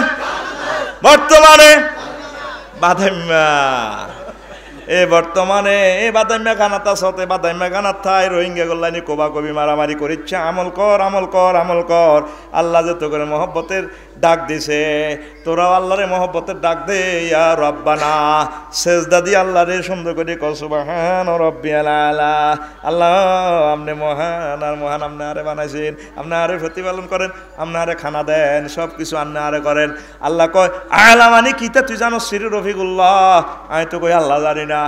বর্তমানে বাদাইমা। বর্তমানে বাদাইমা খানাতা সতে বাদাইমা খানাত থাই রোহিঙ্গা গোল্লানি কোবা কবি মারামারি করিচ্ছে। আমল কর। আল্লাহ যে তো করে মহব্বতের ডাক দিছে, তোরাও আল্লাহরে মহব্বতের ডাক দে। ইয়া রব্বানা, সেজদা দিয়ে আল্লাহরে সুন্দর করে কও সুবহান রাব্বিয়াল আলা। আল্লাহ আপনি মহান, আর মহান আপনি আরে বানাইছেন, আপনি আরে প্রতিপালন করেন, আপনি আরে খানা দেন, সব কিছু আপনি আরে করেন। আল্লাহ কয় আলা মানে কিতা তুই জানো? শ্রী রফিকুল্লাহ। আমি তো কই আল্লাহ জানি না।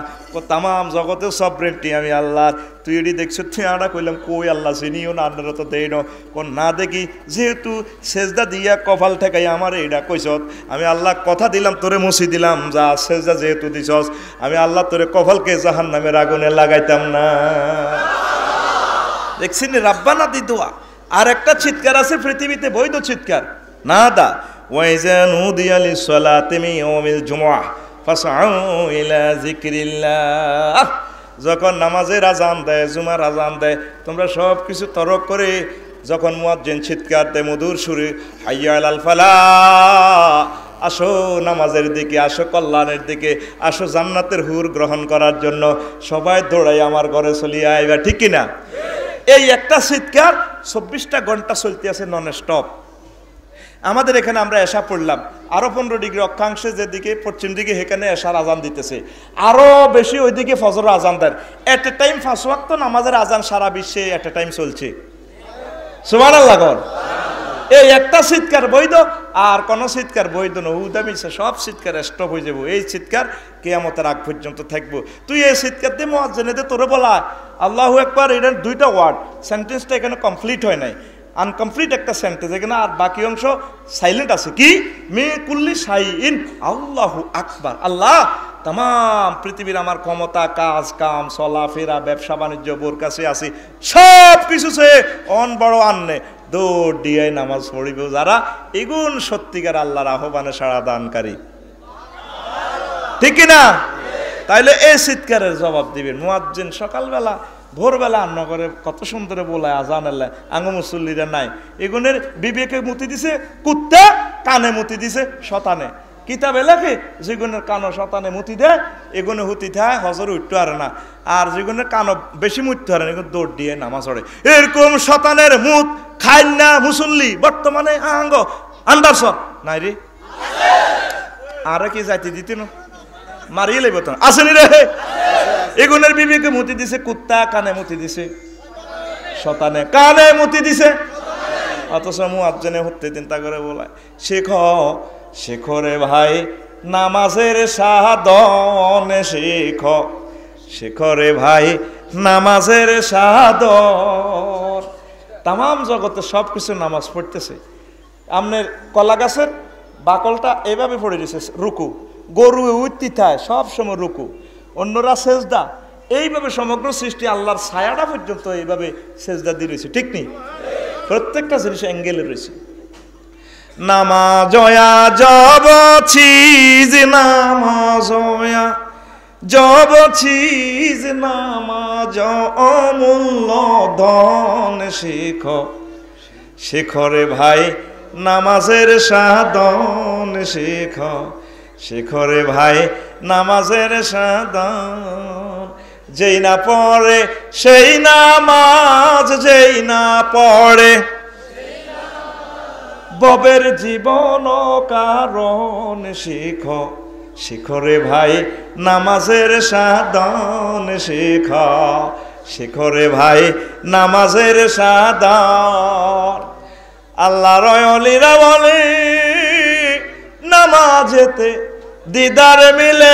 তামাম জগতের সব ব্রেনটি আমি আল্লাহর। তুই এটি দেখছো? তুই আড়া কইলাম কই আল্লাহ চিনিও না, আপনারা তো দেই কোন না দেখি। যেহেতু সেজদা দিয়া কপাল ঠেকাই আমার এইটা কইছত, আমি আল্লাহ কথা দিলাম তোরে মুছি দিলাম, যা সেজদা যেহেতু দিছস, আমি আল্লাহ তোরে কপালকে জাহান্নামের আগুনে লাগাইতাম না। দেখছেন রাব্বানা দি দোয়া। আর একটা চিৎকার আছে পৃথিবীতে, বৈধ চিৎকার, না দা ওয়াইজা নুদিয়া লিসসালাতি মিন ইয়াউমিল জুমআহ ফাসআউ ইলা যিকরিল্লাহ। যখন নামাজের আজান দেয়, জুমার আজান দেয়, তোমরা সব কিছু তরক করে যখন মুয়াজ্জিন চিৎকার দেয় মধুর সুরে, হাইয়া আলাল ফালাহ, আসো নামাজের দিকে, আসো কল্যাণের দিকে, আসো জান্নাতের হুর গ্রহণ করার জন্য, সবাই দৌড়াই আমার ঘরে চলিয়ে আইবা, ঠিক কিনা? এই একটা চিৎকার 24টা ঘন্টা চলতে আছে নন স্টপ। আমাদের এখানে আমরা এশা পড়লাম, আরো 15 ডিগ্রি অক্ষাংশে যেদিকে পশ্চিম দিকে সেখানে এশার আজান দিতেছে, আরো বেশি ওইদিকে ফজর আজান দেন। এট এ টাইম 5 ওয়াক্ত নামাজের আজান সারা বিশ্বে এট এ টাইম চলছে। সুবহানাল্লাহ। এই একটা চিৎকার বৈধ, আর কোন চিৎকার বৈধ না, উদামিছে সব চিৎকার স্টপ হয়ে যাবো। এই চিৎকার কিয়ামতের আগ পর্যন্ত থাকবো। তুই এই চিৎকার দিয়ে মুয়াজ্জিনে তোরে বলা আল্লাহু আকবার, এটা 2টা ওয়ার্ড, সেন্টেন্সটা এখানে কমপ্লিট হয় নাই, আনকমপ্লিট একটা সেন্টেন্স এখানে, আর বাকি অংশ সাইলেন্ট আছে। কি মে কুল্লি শাইইন আল্লাহু আকবার। আল্লাহ তাম পৃথিবীর আমার ক্ষমতা, কাজ কাম, চলাফেরা, ব্যবসা বাণিজ্য বোর কাছে আছে, সব কিছু সে অন বড় আননে দৌড় দিয়ে নামাজ পড়িব যারা, এগুন সত্যিকার আল্লাহর আহ্বানে সাড়া দানকারী, ঠিক কিনা? তাইলে এই চিৎকারের জবাব দিবেন মুয়াজ্জিন। সকালবেলা ভোরবেলা নগরে কত সুন্দর বলায় আজান আল্লাহ, আঙ্গ মুসল্লিরা নাই, এগুনের বিবেকে মুতি দিছে কুত্তা, কানে মুতি দিছে শতানে। কিতাবে লেখে যেগুনের কানো শতানে মুতি দেয়, এগুনে হুতি থাকে হজর উঠতে পারে না, আর যেগুনের কানো বেশি মুততে পারে না, এগুলো দৌড় দিয়ে নামাজ পড়ে। এরকম শতানের মুত খাইন না মুসল্লি বর্তমানে আঙ্গ আন্দারসর নাই রে। আরে কি যাইতে দিতে না, মারিয়ে লাগবে তো, আসেনি রে। এগুনের বিবেকে মুতি দিছে কুত্তা, কানে মুতি দিছে শতানে, কানে মুতি দিছে। অথচ মুয়াজ্জিনে হতে চিন্তা করে বলায় শেখরে ভাই নামাজের সাধন শেখরে ভাই নামাজের সাধন। তাম জগতে সব কিছু নামাজ পড়তেছে। আপনার কলা গাছের বাকলটা এইভাবে পড়ে দিছে রুকু, গরু উঠতি থায় সব সময় রুকু, অন্যরা সেজদা, এইভাবে সমগ্র সৃষ্টি আল্লাহর ছায়াটা পর্যন্ত এইভাবে সেজদা দিয়ে রয়েছে, ঠিক নেই? প্রত্যেকটা জিনিস অ্যাঙ্গেলে রয়েছে। নামাজয়া জব চিজ, নামাজয়া জব চিজ, নামাজ অমূল্য ধন শেখরে ভাই নামাজের সাধন শেখরে ভাই নামাজের সাধন। যেই না পড়ে সেই নামাজ, যেই না পড়ে ববের জীবন কারণ শেখরে ভাই নামাজের সাধন শেখরে ভাই নামাজের সাধন। আল্লাহর ওলিরা বলে নামাজেতে দিদার মিলে,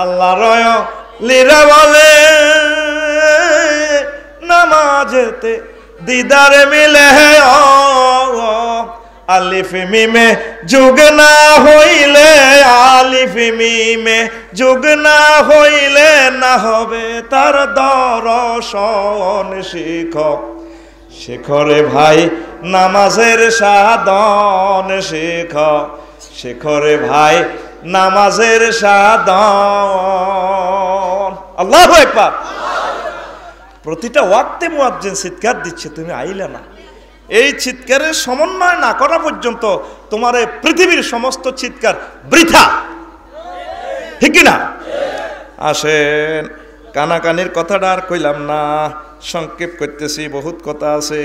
আল্লাহর ওলিরা বলে নামাজেতে দিদার মিলে। আলিফ মিমে যুগ না হইলে, আলিফ মিমে যোগ না হইলে না হবে তার দর্শন শিখক শেখরে ভাই নামাজের সাধন শিখক শেখরে ভাই নামাজের সাধন আল্লাহু আকবার প্রতিটা ওয়াক্তে মুয়াজ্জিন চিৎকার দিচ্ছে তুমি আইলে না এই চিৎকারের সমন্বয় না করা পর্যন্ত তোমার এই পৃথিবীর সমস্ত চিৎকার বৃথা ঠিক কি না আসেন কানাকানির কথাটা আর কইলাম না সংক্ষেপ করতেছি বহুত কথা আছে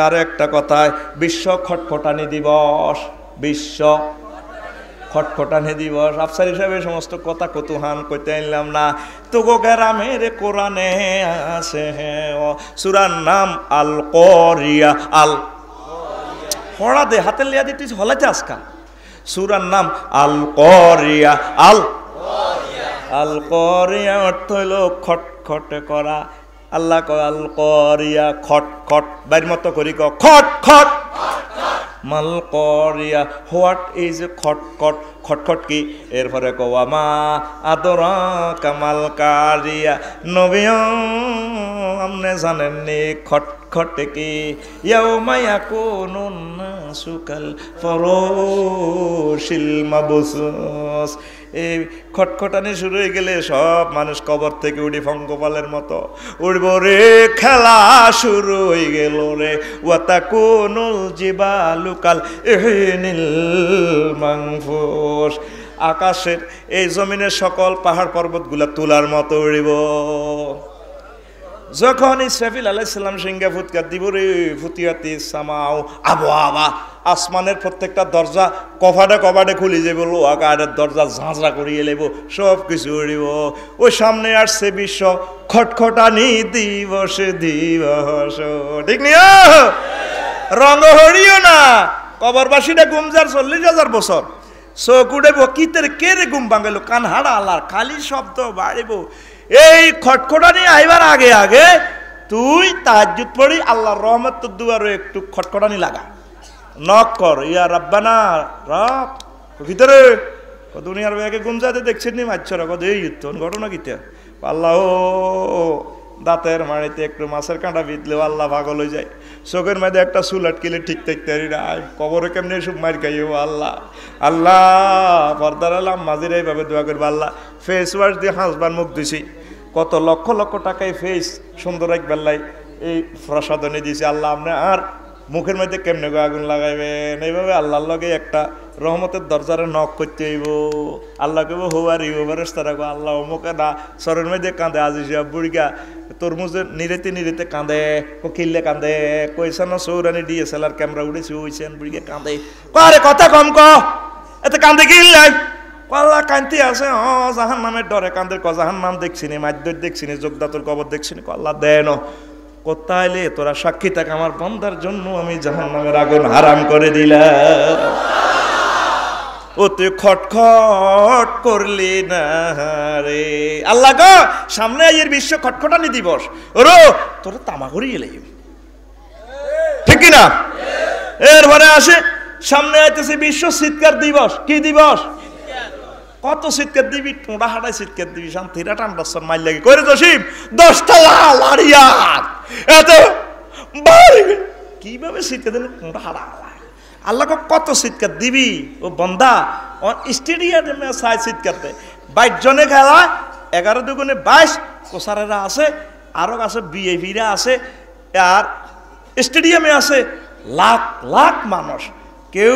আর একটা কথায় বিশ্ব খটখটানি দিবস বিশ্ব খটখটানি দিবস আফসার হিসাবে সমস্ত কথা কতুহান কইতে আনলাম না তোগো গ্রামের কোরআনে আছে সূরার নাম আল করিয়া আল পড়া দে হাতে লিয়া দিতে হলাইতে আজকা সূরার নাম আল করিয়া আল আল করিয়া অর্থ হইল খটখটে করা আল্লাহ কয় আল করিয়া খটখট বাইর মতো করি ক খটখট মাল করিয়া হোয়াট ইজ খটখট খটখট কি এরপরে কওয়ামা আদরা কামাল কারিয়া নবী আপনি জানেননি খটখটে কি ইয়াউমা ইয়াকুনুন নাসু কাল ফারাশিল মাবসুস এই খটখটানি শুরু হয়ে গেলে সব মানুষ কবর থেকে উঠি পঙ্গপালের মতো উঠব রে খেলা শুরু হয়ে গেল রে ওয়াতাকুনুল জিবালু কাল ইহনিল মানফুস আকাশের এই জমিনের সকল পাহাড় পর্বতগুলা তুলার মতো উড়িব যখন ইসরাফিল আলাইহিস সালাম সিংহা ফুৎকার দিব রে ফুতিয়াতি সামাও আবহাওয়া আসমানের প্রত্যেকটা দরজা কবাডে খুলে যাবে লোহাকারের দরজা ঝাঁঝরা করিয়ে লেব সব কিছু উড়িব ওই সামনে আসছে বিশ্ব খটখটানি দিবস দিবস ঠিক নিও রঙ হরিও না কবরবাসীটা গুমজার 40,000 বছর চোখ উড়েব কিতের কে রে ঘুম ভাঙাইল কান হাড়া আল্লাহর খালি শব্দ বাড়িব এই খটখটানি আইবার আগে আগে তুই তাহাজ্জুদ পড়ি আল্লাহর রহমত তোর দুয়ারে একটু খটখটানি লাগা নক কর ইয়া রাব্বানা রব ভিতরে দুনিয়ার ব্যাগে গুমজাতে দেখছেন নি মাছরা কদ এই ইত্তন ঘটনা কিতে আল্লাহ ও দাঁতের মাড়িতে একটু মাছের কাঁটা বিঁধলেও আল্লাহ পাগল হয়ে যায় চোখের মধ্যে একটা চুল আটকিলে ঠিক থাকতে পারি না কবরে কেমনি সব মার খাইও আল্লাহ আল্লাহ পর্দার আলাম মাঝির এইভাবে দোয়া করবো আল্লাহ ফেস ওয়াশ দিয়ে হাসবার মুখ দিছি কত লক্ষ লক্ষ টাকায় ফেস সুন্দর এক বেলায় এই প্রসাদনে দিয়েছি আল্লাহ আপনি আর মুখের মধ্যে কেমনে আগুন লাগাইবেন এইভাবে আল্লাহর লগে একটা রহমতের দরজারে নক করতে হইব আল্লাহ কেবো হওয়ার ইউবারেস্তারা গো আল্লাহ অমুকে না সরের মধ্যে কাঁদে আজিসা বুড়িগা তরমুজের নিরেতে কাঁদে কিল্লে কাঁদে কইসা না সৌরানি DSLR ক্যামেরা উঠেছি ওইছেন বুড়িগে কাঁদে আরে কথা কম ক এতে কাঁদে কিল্লাই আল্লাহ কান্তি আছে জাহান নামের ডরে কান্দের ক জাহান নাম দেখছিনি মাদ্যর দেখছিনি যোগদাতর কবর দেখছিনি আল্লাহ দেন কোথাইলে তোরা সাক্ষী থাক আমার বন্দার জন্য আমি জাহান্নামের আগুন হারাম করে দিলাম ও তুই খটখট করলি না রে আল্লাহ গো সামনে এর বিশ্ব খটখটানি দিবস রো তোরা তামাকড়ি এলে ঠিক না এরপরে আসে সামনে আইতেছে বিশ্ব চিৎকার দিবস কি দিবস কত চিৎকার দিবি টোঁড়া হাঁটায় চিৎকার দিবি শান্তিরা টান্ডার মাইল লাগে করে জসিম 10টা লাল হারিয়ার এত কিভাবে চিৎকার দিলে টোঁড়া হাঁটা আল্লাহ কত চিৎকার দিবি ও বন্দা স্টেডিয়ামে চাই চিৎকার দেয় 22 জনে খেলা 11 দুগুণে 22 কোসারেরা আছে আরো আছে বিএভিরা আছে আর স্টেডিয়ামে আছে লাখ লাখ মানুষ কেউ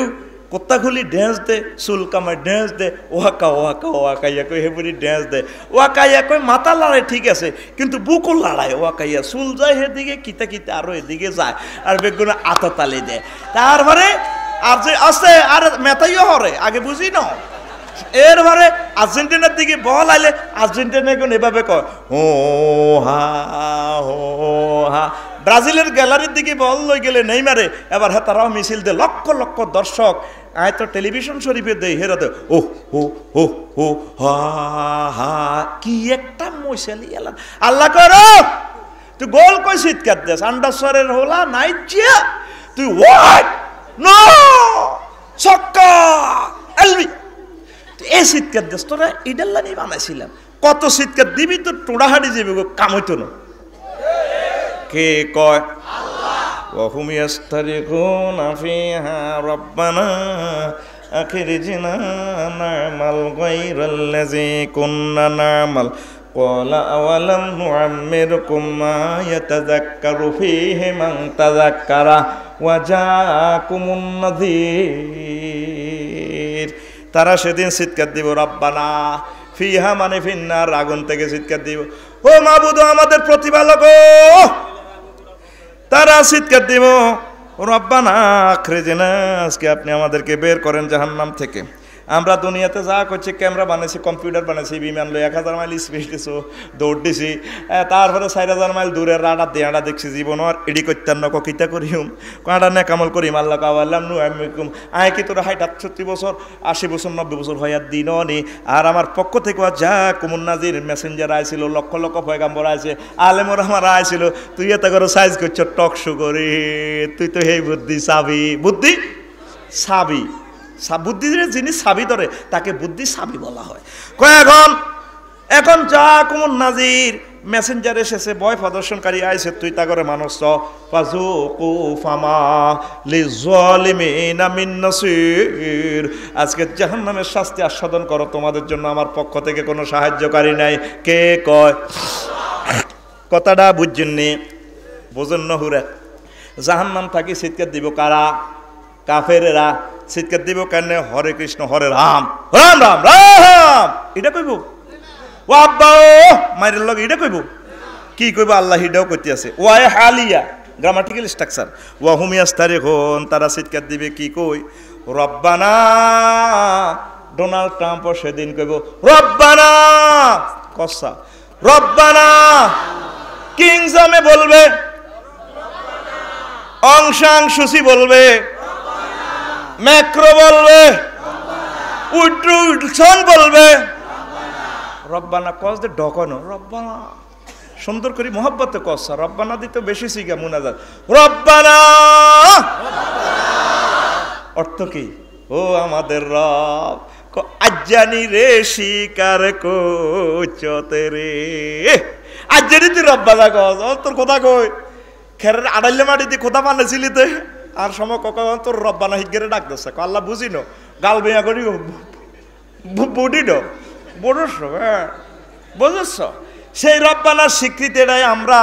কোত্তাগুলি ড্যান্স দে চুলকামায় ড্যান্স দে ওয়াকা ওয়াকা ওয়াকাইয়া কই হেবুরি ড্যান্স দে ওয়াকাইয়া কই মাথা লড়াই ঠিক আছে কিন্তু বুকুল লড়াই ওয়াকাইয়া চুল যায় সেদিকে কিতা কিতা আরো এদিকে যায় আর বেগুনে আততালি দেয় তারপরে আর যে আছে আর মেতাইও হরে আগে বুঝি না এরপরে আর্জেন্টিনার দিকে বল আইলে আর্জেন্টিনা এখন এভাবে কয় ও হা ও হা ব্রাজিলের গ্যালারির দিকে বল লই গেলে নেইমারে এবার হ্যাঁ তারাও মিছিল দে লক্ষ লক্ষ দর্শক আয় তো টেলিভিশন শরীফে দেয় হেরা দে ও ও ও ও হা হা কি একটা মশালি এলাম আল্লাহ করো তুই গোল কই চিৎকার দেস আন্ডারসরের হোলা নাইজিয়া তুই হোয়াট নো ছক্কা এলবি এই চিৎকার দিস তোরা ইডাল্লা নিয়ে বানাইছিলাম, কত চিৎকার দিবি তো টোড়াহাড়ি যাবি, কাম হইতো না। কে কয়? وهم يسترخون فيها ربنا أخرجنا نعمل غير الذي كنا نعمل قال أولم نعمركم ما يتذكر فيه من تذكر وجاءكم النذير। তারা সেদিন চিৎকার দিব রব্বানা, ফিহা মানে ফিন্নার, আগুন থেকে চিৎকার দিব, ও মাবুদ আমাদের প্রতিপালক। তারা চিৎকার দিব রব্বানা আখরিজনা, আজকে আপনি আমাদেরকে বের করেন জাহান্নাম থেকে। আমরা দুনিয়াতে যা করছি, ক্যামেরা বানাইছি, কম্পিউটার বানাইছি, বিমান লই 1000 মাইল স্পিড দিছি, দৌড় দিছি, তারপরে 4000 মাইল দূরের রাডার দিয়ে আড়া দেখছি, জীবন আর এডি করতাম না, কিতা করিম কাঁড়া নে কামল করিম, আল্লাহ কাওয়াল্লাম নু আমিকুম, আয় কি তোরা 60-70 বছর 80 বছর 90 বছর হইয়া দিন নি। আর আমার পক্ষ থেকে যা কুমুন নাজির মেসেঞ্জার আইছিল, লক্ষ লক্ষ পয়গাম্বর আছে, আলেমর আমার আইছিল, তুই এত করে সাইজ করছ টক শো করে, তুই তো হেই বুদ্ধি সাবি, বুদ্ধি সাবি, বুদ্ধির জিনিস সাবি ধরে তাকে বুদ্ধি সাবি বলা হয়। এখন যা কুমুন নাজির মেসেঞ্জার এসেছে, বয় প্রদর্শনকারী আইছে, তুই তা করে মানুষ ফাযুকু ফামা লিযালিমিনা মিন নাসির, আজকে জাহান্নামের শাস্তি আস্বাদন করো, তোমাদের জন্য আমার পক্ষ থেকে কোনো সাহায্যকারী নাই। কে কয়? কথাটা বুঝছেননি? বোঝেন না হুরে? জাহান্নাম থাকি চিৎকার দিব কারা? কাফেরেরা। চিৎকার দিব কেন? হরে কৃষ্ণ হরে রাম, রাম রাম রাম, এটা কইব। ও আব্বা ও মাইরের লগে এটা কইব। কি কইব? আল্লাহ হিডাও করতে আছে। ওয়াই হালিয়া গ্রামাটিক্যাল স্ট্রাকচার। ওয়া হুম ইয়াস্তারিখুন, তারা চিৎকার দিবে কি কই? রব্বানা। ডোনাল্ড ট্রাম্পও সেদিন কইব রব্বানা, কসা রব্বানা। কিং জামে বলবে, অং সাং সুচি বলবে, ম্যাক্রো বলবে, উড্রু উইলসন বলবে রব্বানা। কস দে ডকানো রব্বানা, সুন্দর করে মোহাব্বতে কসা রব্বানা দিতে বেশি শিখা মুনাজাত রব্বানা। অর্থ কি? ও আমাদের রব, আজ্জানি রে শিকার কোচতে রে, আজ্জানি তুই রব্বানা কস, তোর কথা কই খেরের আড়াইলে মাটি দিয়ে কোথা বানাইছিলি তে, আর সময় কখন তোর রব্বানা হিগেরে ডাক দিচ্ছে, আল্লাহ বুঝি ন গাল বেয়া করি বুড়ি ন বড়স, হ্যাঁ বুঝেছ? সেই রব্বানার স্বীকৃতিটাই আমরা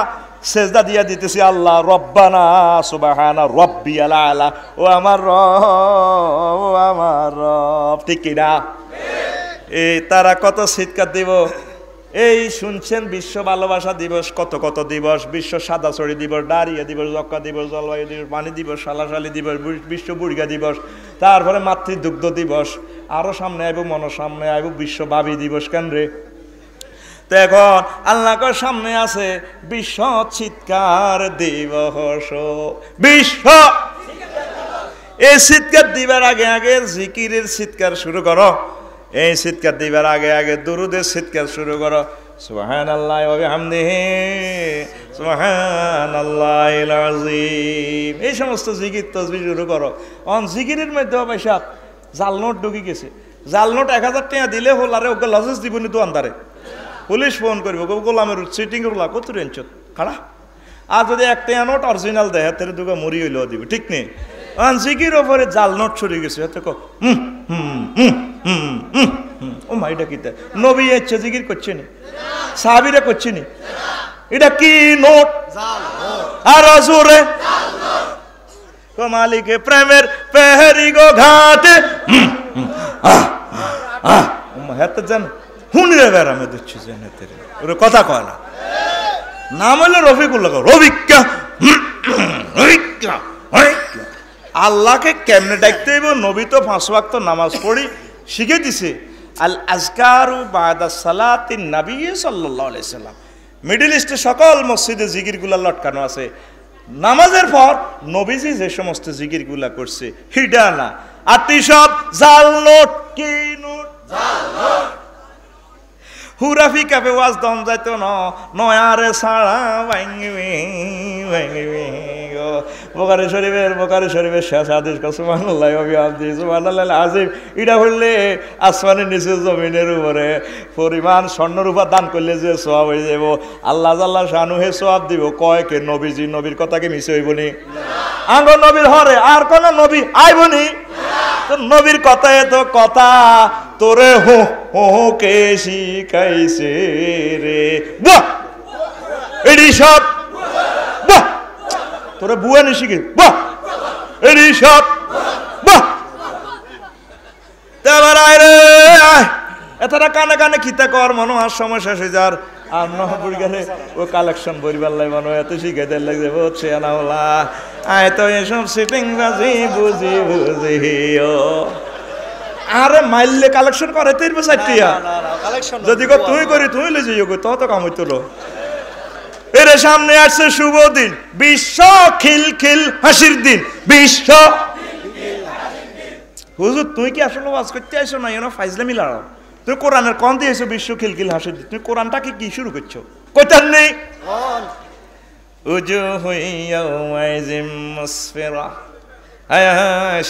সেজদা দিয়া দিতেছি। আল্লাহ রব্বানা সুবহানা রব্বিয়াল আলা, ও আমার রব, ও আমার রব, ঠিক কিনা? এই তারা কত চিৎকার দিব। এই শুনছেন বিশ্ব ভালোবাসা দিবস, কত কত দিবস, বিশ্ব সাদা ছড়ি দিবস, ডায়রিয়া দিবস, যক্কা দিবস, জলবায়ু দিবস, পানি দিবস, সালাশালি দিবস, বিশ্ব বুড়িগা দিবস, তারপরে মাতৃদুগ্ধ দিবস, আরো সামনে আইব, সামনে আইব বিশ্ব বাবি দিবস। কেন রে? তো এখন আল্লাহর সামনে আছে বিশ্ব চিৎকার দিবস, বিশ্ব। এই চিৎকার দিবার আগে আগে জিকিরের চিৎকার শুরু করো, এই চিৎকার দিবার আগে আগে দুরুদের চিৎকার শুরু করো। সুবহানাল্লাহি ওয়া বিহামদিহি সুবহানাল্লাহিল আযীম, এই সমস্ত জিকির তসবিহ শুরু করো। অন জিকিরের মধ্যে পয়সা জাল নোট ঢুকে গেছে, জাল নোট 1000 টাকা দিলে হল, আরে ওকে লজেস দিবনি তো আন্দারে, পুলিশ ফোন করবে গোলামের সিটিং করলা কত রেঞ্চ খাড়া। আর যদি 1 টাকা নোট অরিজিনাল দেয় হাতের দুগা মরি হইলেও দিবে, ঠিক নেই? জিকির ওপরে জাল নোট ছড়িয়ে গেছে, হাতে কো ও মাইটা কিতা নবী ইচ্ছা জিকির করছে নি, সাহাবীরা করছে নি, এটা কি নোট? আর জোরে মালিকে প্রেমের পেহরি গো ঘাটে হাতে জান হুনরে বেড়ামে দিচ্ছে, ওরে কথা কয় না। নাম হইলো রফিকুল্লাহ, রবিকা রবিকা। আল্লাহকে কেমনে ডাকতে হইব? নবী তো 5 ওয়াক্ত নামাজ পড়ি শিখে দিছে। আল আজকারু বাদা সালাতিন নবী সাল্লাল্লাহু আলাইহি সাল্লাম, মিডল ইস্টে সকল মসজিদে জিকিরগুলা লটকানো আছে। নামাজের পর নবীজি যে সমস্ত জিকিরগুলা করছে হিডা না, আতি সব জাল নোট। কি নোট? জাল নোট। হুরাফি কাপে ওয়াজ দম যাইতো নয়ারে ছাড়া ভাঙবি ভাঙবি বোকারি শরীফের শেষ আদেশ সুবহানাল্লাহ ওয়া বিহামদিহি সুবহানাল্লাহিল আযীম। এটা হইলে আসমানের নিচে জমিনের উপরে পরিমাণ স্বর্ণরূপা দান করলে যে সওয়াব হয়ে যাব, আল্লাহ জাল্লা শানু হে সওয়াব দিব। কয় কে নবীজি, নবীর কথা কি মিছে হইবনি? আঙ্গ নবীর হরে আর কোন নবী আইবনি? তো নবীর কথা এত কথা তোরে হো হো কে শিখাইছে রে, বাহ এডি সব বাহ, তোরে বুয়া নি শিখে বাহ এডি সব বাহ। এবার আয় রে আয়, এতটা কানে কানে খিতা কর মনে আর সময় শেষ হয়ে যার আর নহবুর গেলে ও কালেকশন বইবার লাই মনে এত শিখে দেয় লাগবে হচ্ছে আনাওলা। আয় তো এসব সিটিং বাজি বুঝি বুঝিও আরে মাইললে কালেকশন করে তিন বছর যদি তুই করি তুই লে যাইও তত কাম হইতো। এর সামনে আসছে শুভ দিন, বিশ্ব খিলখিল হাসির দিন, বিশ্ব। হুজুর তুই কি আসলে ওয়াজ করতে আইছো না এনো ফাইজলামি লড়াও? তুই কোরআনের কোন দিয়েছো বিশ্ব খিলখিল হাসির দিন? তুই কোরআনটাকে কি শুরু করছো? কইতার নেই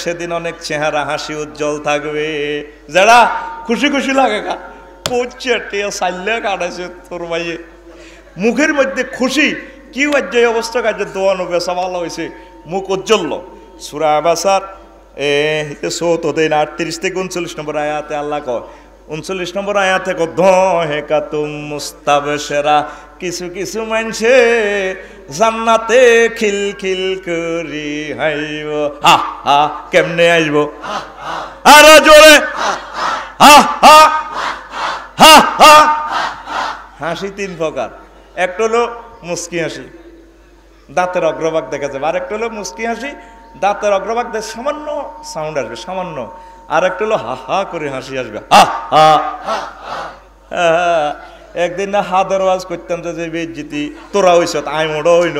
সেদিন অনেক চেহারা হাসি উজ্জ্বল থাকবে, যারা খুশি খুশি লাগে কাটাইছে তোর ভাইয়ে মুখের মধ্যে খুশি কি যে অবস্থা কাজে দোয়ানো বেসা ভালো হয়েছে, মুখ উজ্জ্বল। সূরা আবাসার 38 থেকে 39 নম্বর আয়াতে আল্লাহ কয়, 39 নম্বর আয়াতে কয় দহেকাতুম মুস্তাবশিরা, কিছু কিছু মানুষে জান্নাতে খিলখিল করি হাইব। হা হা কেমনে আইব? আর জোরে হা হা হা হা। হাসি তিন প্রকার, একটা হলো মুস্কি হাসি, দাঁতের অগ্রভাগ দেখা যাবে, আর একটা হলো মুস্কি হাসি দাঁতের অগ্রভাগ দেখে সামান্য সাউন্ড আসবে সামান্য, আর একটা হলো হা হা করে হাসি আসবে হা হা। একদিন না হাদের ওয়াজ করতাম যে বেজ্জিতি তোরা হইছ তাই মোড়ো হইল,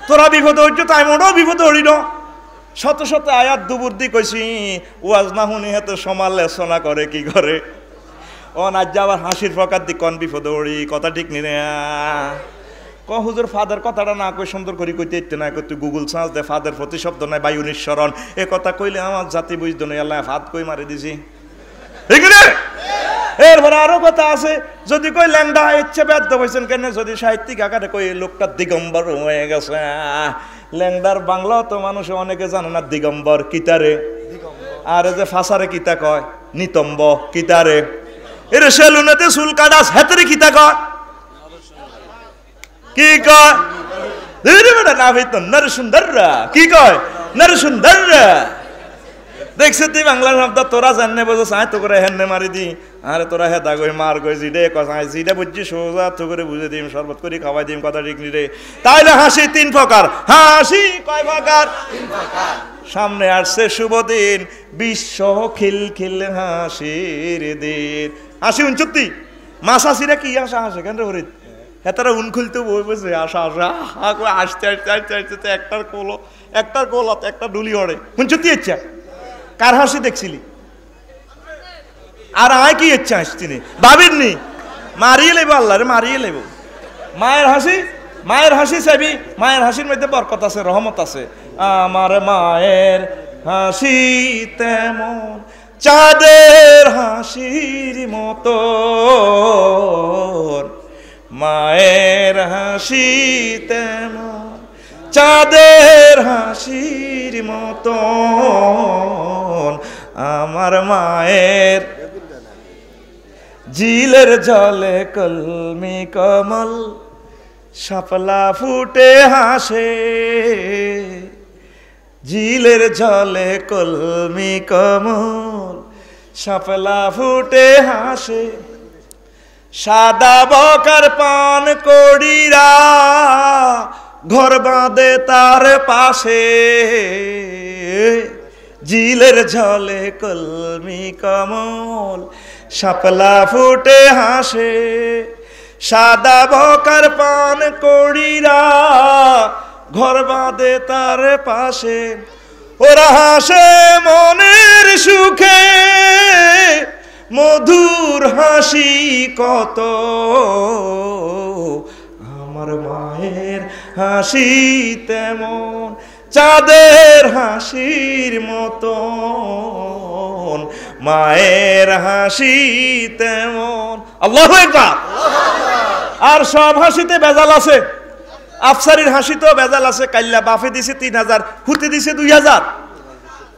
তোরা বিপদ হইছ তাই মোড়ো বিপদ হইল। শত শত আয়াত দুবুর্দি কইছি, ওয়াজ না শুনি হেতে সমালোচনা করে কি করে। ও নাজ্জা আবার হাসির প্রকার দি কন বিপদ হড়ি, কথা ঠিক নি ক হুজুর ফাদার কথাটা না কই সুন্দর করে কইতে ইচ্ছে না, তুই গুগল সার্চ দে ফাদার প্রতিশব্দ নাই বায়ু নিঃসরণ, এ কথা কইলে আমার জাতি বুঝতো না, আল্লাহ ফাদ কই মারি দিছি ঠিক না। এরপরে আরো কথা আছে, যদি কই ল্যাংডা ইচ্ছে ব্যর্থ হয়েছেন কেন, যদি সাহিত্যিক আকারে কই লোকটা দিগম্বর হয়ে গেছে। ল্যাংডার বাংলা তো মানুষ অনেকে জানে না, দিগম্বর কিতারে, আর যে ফাঁসারে কিতা কয় নিতম্ব কিতারে, এর সেলুনেতে চুল কাটাস হেতরে কিতা কয় কি কয় না ভাইতো নর সুন্দররা কি কয় নর সুন্দররা। দেখছে তুই বাংলা শব্দ তোরা জাননে বোঝো চাই তো করে হেন্নে মারি দি, আরে তোরা হেদা গই মার গই জিডে কসাই জিডে বুঝছি সোজা তো করে বুঝে দিম, শরবত করে খাওয়াই দিম, কথা ঠিক নি রে। তাইলে হাসি তিন প্রকার, হাসি কয় প্রকার? সামনে আসছে শুভ দিন, বিশ্ব খিলখিল হাসির দিন। হাসি উনচত্তি মাছ হাসিরা কি আসা হাসে কেন রে হরিত হেতারা উন খুলতে বই বসে আসা আসা আসতে আসতে আসতে আসতে একটার কোল একটা ডুলি হড়ে উনচত্তি ইচ্ছা। কার হাসি দেখছিলি? আর আয় কি ইচ্ছা আসছিনি ভাবির নি মারিয়ে লেব, আল্লাহ রে মারিয়ে লেব। মায়ের হাসি চাবি, মায়ের হাসির মধ্যে বরকত আছে, রহমত আছে। আমার মায়ের হাসি তেমন চাঁদের হাসির মতো, মায়ের হাসি তেমন চাঁদের হাসির মতো, আমার মায়ের জিলের জলে কলমি কমল শাপলা ফুটে হাসে, জিলের জলে কলমি কমল শাপলা ফুটে হাসে, সাদা বকার পান কড়িরা ঘর বাঁধে তার পাশে, জিলের ঝলে কলমি কমল শাপলা ফুটে হাসে, সাদা বকার পান কড়িরা ঘর বাঁধে তার পাশে, ওরা হাসে মনের সুখে মধুর হাসি কত, আমার মায়ের হাসি তেমন, চাঁদের হাসির মতন, মায়ের হাসি তেমন। আল্লাহু আকবার। আর সব হাসিতে ভেজাল আছে। আফসারির হাসিতেও ভেজাল আছে। কাল্লা বাফে দিছে 3000, হুতে দিছে 2000।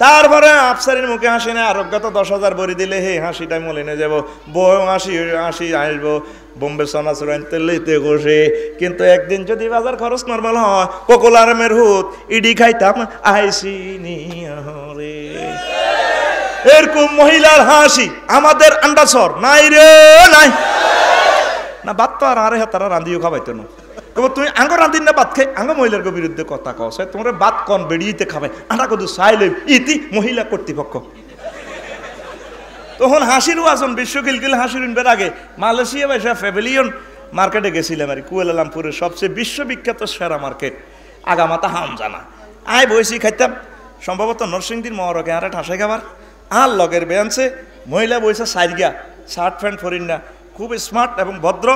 তারপরে আফসারির মুখে হাসি না, আরোগ্য তো 10,000 বড়ি দিলে হে হাসিটা মলিনে যাব, বউ হাসি হাসি আসবো, বোম্বে সোনাচুর আনতে লইতে বসে। কিন্তু একদিন যদি বাজার খরচ নর্মাল হয়, কোকোল আরামের হুত ইডি খাইতাম আইসি রে। এরকম মহিলার হাসি আমাদের আন্ডাসর নাই রে, নাই না। বাদ তো আর আরে তারা রান্ধিও খাবাইতো না। তুমি আঙ্গ রান্ধিন না বাদ খাই, আঙ্গ মহিলার বিরুদ্ধে কথা কও, তোমরা বাদ কন বেড়িয়েতে খাবে, আটা কদু চাইলে ইতি মহিলা কর্তৃপক্ষ। তখন হাসির ওয়াজন বিশ্ব খিলখিল হাসির উনবার আগে মালয়েশিয়া বাইসা প্যাভিলিয়ন মার্কেটে গেছিলাম আর কুয়ালালামপুরের সবচেয়ে বিশ্ববিখ্যাত সেরা মার্কেট, আগামাতা হামজানা। আয় বইসি খাইতাম, সম্ভবত নরসিংদীর মহরকে আরে ঠাসাই খাবার। আর লগের বেঞ্চে মহিলা বইসা সাইরগা, শার্ট প্যান্ট পরিন না, খুব স্মার্ট এবং ভদ্র,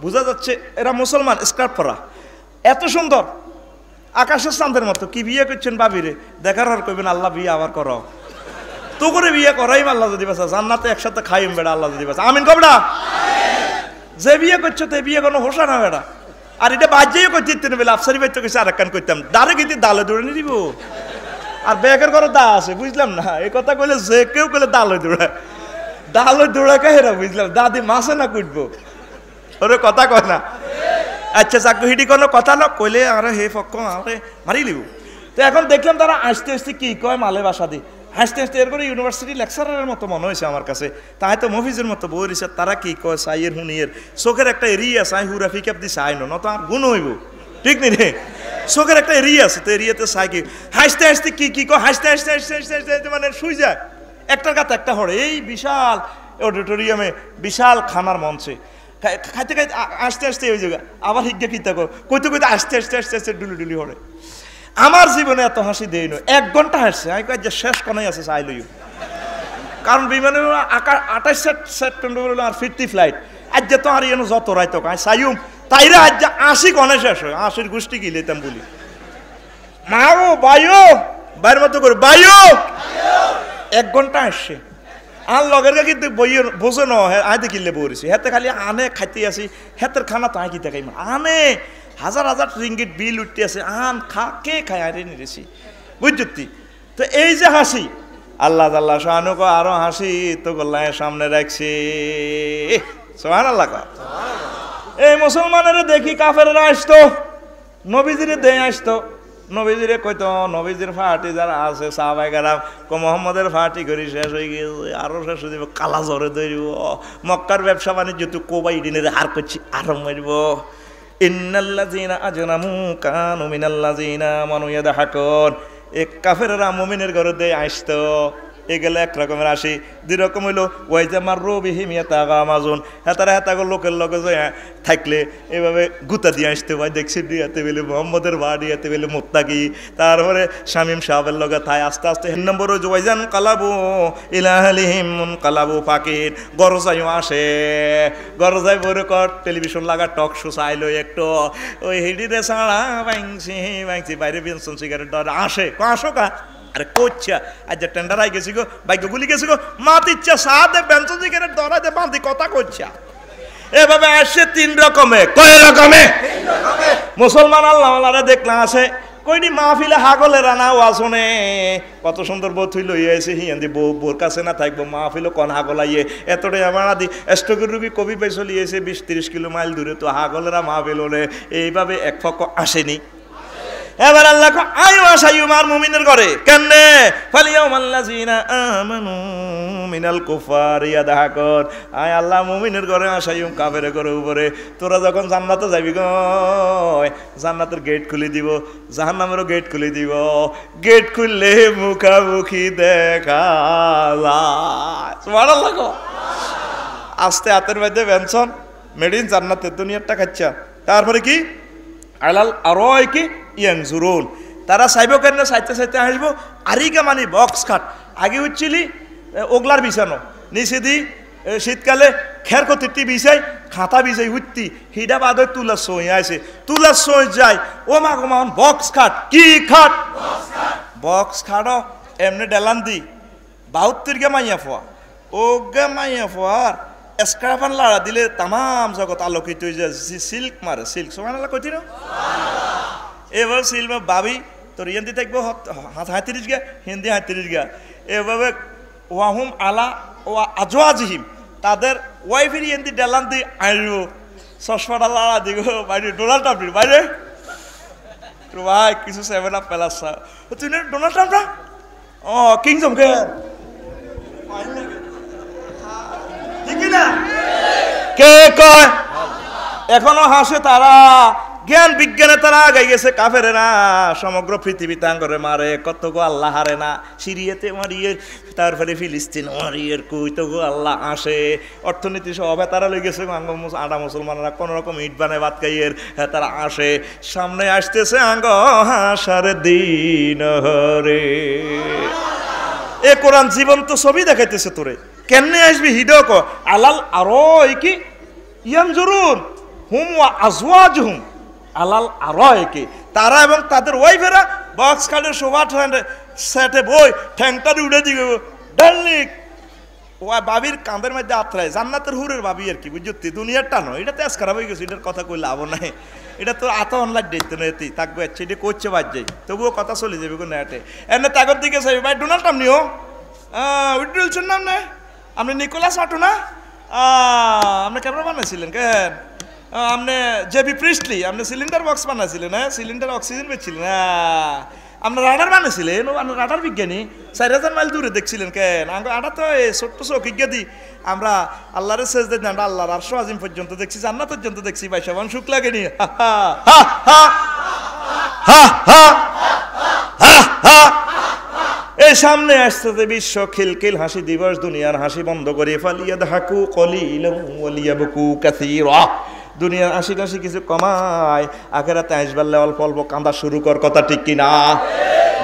বোঝা যাচ্ছে এরা মুসলমান, স্কার্ট পরা, এত সুন্দর আকাশের চাঁদের মতো। কি বিয়ে করছেন বাবিরে? দেখার আর কইবেন আল্লাহ বিয়ে আবার করো, তো করে বিয়ে করাই আল্লাহ যদি বাসা, জান্নাতে একসাথে খাইম বেড়া আল্লাহ যদি বাসা, আমিন কবড়া। যে বিয়ে করছো তে বিয়ে কোনো হোসা না বেড়া। আর এটা বাজ্যেই করতে বেলা আফসারি বাইতে গেছে আর একখান করতাম, দাঁড়ে কিন্তু দালে দৌড়ে নিয়ে দিব। আর ব্যাগের ঘরে দা আছে, বুঝলাম না এই কথা কইলে যে কেউ কইলে দালে দৌড়ায়, দালে দৌড়ায় কাহেরা বুঝলাম, দাদি মাসে না কুটবো, ওরে কথা কয় না। আচ্ছা চাকু হিডি কোনো কথা না কইলে আরে হে পক্ষ আরে মারি লিব। তো এখন দেখলাম তারা আসতে আসতে কি কয় মালে বাসা দি, হাসতে হাসতে এরপরে ইউনিভার্সিটি লেকচারের মতো মনে হয়েছে আমার কাছে। তাই তো মফিজের মতো বই রয়েছে, তারা কি কয় সাইয়ের হুনিয়ের চোখের একটা এরিয়া সাই হুরা ফিকাপ দি সাই নত আর গুণ হইব, ঠিক নি রে? চোখের একটা এরিয়া আছে, তো এরিয়াতে সাই কি হাসতে হাসতে কি কয়, হাসতে হাসতে হাসতে হাসতে হাসতে মানে শুই যায়, একটার কাছে একটা হরে। এই বিশাল অডিটোরিয়ামে বিশাল খানার মঞ্চে খাইতে খাইতে আসতে আসতে ওই জায়গা আবার হিজ্ঞা কিতা কইতে কইতে আসতে আসতে আসতে আসতে ডুলি ডুলি হরে। আমার জীবনে এত হাসি দেই না, 1 ঘন্টা হাসছে। আমি কই যে শেষ কোনাই আছে চাই লইও, কারণ বিমানে 28 সেপ্টেম্বর হলো আর 50 ফ্লাইট। আজ যে তো আর এনো যত রাইতো কাই চাইম তাইরে আজ যে 80 কোনে শেষ হয়, 80 গোষ্ঠী কি লইতাম বলি মাও বায়ু বাইরের মতো করে বায়ু 1 ঘন্টা আসছে। আর লগের কিন্তু বইয়ের বোঝে ন আইতে কিনলে বইছি, হেতে খালি আনে খাইতে আসি, হেতের খানা তো আই কিতে খাই আনে হাজার হাজার রিঙ্গিট বিল উঠতে আছে, আন খা কে খায় আরে নিরেছি, বুঝছি? তো এই যে হাসি আল্লাহ আল্লাহ শাহানুক আরো হাসি তো গোল্লায় সামনে রাখছি, সুবহানাল্লাহ। এই মুসলমানের দেখি কাফেররা আসতো, নবীজিরে দে আসতো, নবীজিরে কইতো নবীজির ফাটি যারা আছে সাহাবাই গারাম কো মোহাম্মদের ফাটি করি শেষ হয়ে গেছে, আরো শেষ হয়ে যাবে, কালা জ্বরে ধরব, মক্কার ব্যবসা বাণিজ্য তো কোবাই দিনের হার করছি আরো মারব। ইন্নাল্লাযীনা আজলামু কানু মিনাল্লাযীনা আমানু ইয়াদহাকুন। এক কাফেররা মুমিনের ঘরে দিয়ে আসতো, এগুলো এক রকমের আসি। 2 রকম হইলো ওই যে আমার রবিহিম ইয়াতাগামাজুন, হেতারা হেতাগো লোকের লগে যে থাকলে এভাবে গুতা দিয়ে আসতে হয়, দেখছি দিয়াতে বেলে মোহাম্মদের বাড়ি এতে বেলে মোত্তাকি। তারপরে শামীম সাহেবের লগে থাই আস্তে আস্তে 3 নম্বর ওয়াইজান কালাবু ইলাহিহিম কালাবু ফাকির, গরজাইও আসে, গরজাই বড় কর টেলিভিশন লাগা টক শো চাইলো একটু, ওই হিডিরে ছাড়া ভাঙছি ভাঙছি বাইরে বেনসন সিগারেট ধর আসে, আসো কা আরে কোচ্ছা আজ টেন্ডার আই গেছি গো, বাইক গুলি গেছি গো, মাত ইচ্ছা সাদে বেঞ্চন সিগারেট ধরাতে বাঁধি কথা করছা। এভাবে আসছে 3 রকমে, কয় রকমে মুসলমান আল্লাহওয়ালারা দেখলাম আসে কইনি মাহফিলে হাগলের রানা ওয়াজনে কত সুন্দর বউ থুই লইয়া এসে হিয়ান্দি বউর কাছে না থাকবো মাহফিলও কন হাগলাইয়ে এতটাই আমার আদি স্টকের রুগী কবি পাই চলিয়েছে 20-30 কিলো মাইল দূরে, তো হাগলেরা মাহফিল হলে এইভাবে এক ফক আসেনি। এবার আল্লাহ আয়ু আসায়ুম আর মুমিনের ঘরে কেনে ফালিয়াউমাল্লাযীনা আমানু মিনাল কুফার ইয়াদহাকুন। আয় আল্লাহ মুমিনের ঘরে আসায়ুম কাফেরের ঘরে উপরে। তোরা যখন জান্নাতে যাবি গো, জান্নাতের গেট খুলে দিব, জাহান্নামেরও গেট খুলে দিব। গেট খুললে মুখামুখি দেখা যায়, সুবহানাল্লাহ। আস্তে হাতের মধ্যে বেনসন মেড ইন জান্নাতের দুনিয়ারটা খাচ্ছা। তারপরে কি আলাল আরয় কি ইয়ানজুরুন, তারা চাইব কেন চাইতে চাইতে আসবো। আরিকা মানে বক্স খাট, আগে উঠছিলি ওগলার বিছানো, নিচে দি শীতকালে খের কতিটি বিছাই খাতা বিছাই উঠতি হিডা বাদে তুলা সই আইছে তুলা সই যায় ও মা গো মাউন বক্স খাট কি খাট বক্স খাড়ো এমনি ডেলান দি 72 গে মাইয়া ফোয়া ও গে মাইয়া ফোয়ার এসক্রাফান লাড়া দিলে তামাম জগৎ আলোকিত হয়ে যায় সিল্ক মারে সিল্ক সুবহানাল্লাহ কইতি না এবার সিল্ক ভাবি তোর হিন্দি থাকবো 35 গে হিন্দি 35 গে এভাবে ওয়াহুম আলা ওয়া আজওয়াজিহিম তাদের ওয়াইফের হিন্দি ডেলান দি আইরো চশমাটা লাড়া দিব বাইরে ডোনাল্ড ট্রাম্প বাইরে ভাই কিছু 7 আপ প্লাস তুই ডোনাল্ড ট্রাম্প না ও কিংডম কে ঠিক না কে কয় এখনো হাসে তারা জ্ঞান বিজ্ঞানে তারা আগে গেছে কাফেরেরা সমগ্র পৃথিবীতে আঙ্গরে মারে কত গো আল্লাহ হারে না সিরিয়াতে মারিয়ে তারপরে ফিলিস্তিন মারিয়ের কই তো গো আল্লাহ আসে অর্থনীতি সব তারা লই গেছে আডা মুসলমানরা কোন রকম ইট বানায় ভাত খাইয়ের তারা আসে সামনে আসতেছে আঙ্গ হাসার দিন হরে এ কোরআন জীবন্ত ছবি দেখাইতেছে তোরে কেমনে আসবি হিডো ক আলাল আরো কি ইয়ানজুরুন হুম ওয়া আজওয়াজুহুম আলাল আরয়কে তারা এবং তাদের ওয়াইফেরা বক্স কার্ডের শোভা সেটে বই ঠ্যাংটা উড়ে দিবে ডার্লিক ও বাবির কাঁধের মধ্যে আত্রায় জান্নাতের হুরের বাবি আর কি বুঝতি দুনিয়ার টানো এটা তো খারাপ হয়ে গেছে এটার কথা কই লাভ নাই এটা তো আত অনলাইন দেখতে নেই থাকবে এটা করছে বাদ যাই তবুও কথা চলে যাবে কোন নেটে এনে তাগর দিকে চাইবে ভাই ডোনাল্ড ট্রাম্প নিও উইড্রিলসন নাম না আপনি নিকোলাস আটো না আপনি ক্যামেরা বানাইছিলেন কেন আপনি জেবি প্রিস্টলি আপনি সিলিন্ডার বক্স বানাইছিলেন হ্যাঁ সিলিন্ডার অক্সিজেন পেয়েছিলেন হ্যাঁ আপনার রাডার বানিয়েছিলেন ও আপনার রাডার বিজ্ঞানী 4000 মাইল দূরে দেখছিলেন কেন আটা তো এই ছোট্ট চৌকিজ্ঞা দি আমরা আল্লাহরে শেষ দিন আমরা আল্লাহর আরশ আজিম পর্যন্ত দেখছি জান্নাত পর্যন্ত দেখছি ভাই সবান সুখ লাগেনি এই সামনে আসতেছে বিশ্ব খিলখিল হাসি দিবস দুনিয়ার হাসি বন্ধ করে ফালিয়াদহাকু কলিলান ওয়া লিয়াবকু কাসীরা দুনিয়ার হাসি টাসি কিছু কমায় আখেরাতে আসবাল্লে অল্প অল্প কাঁদা শুরু কর কথা ঠিক কিনা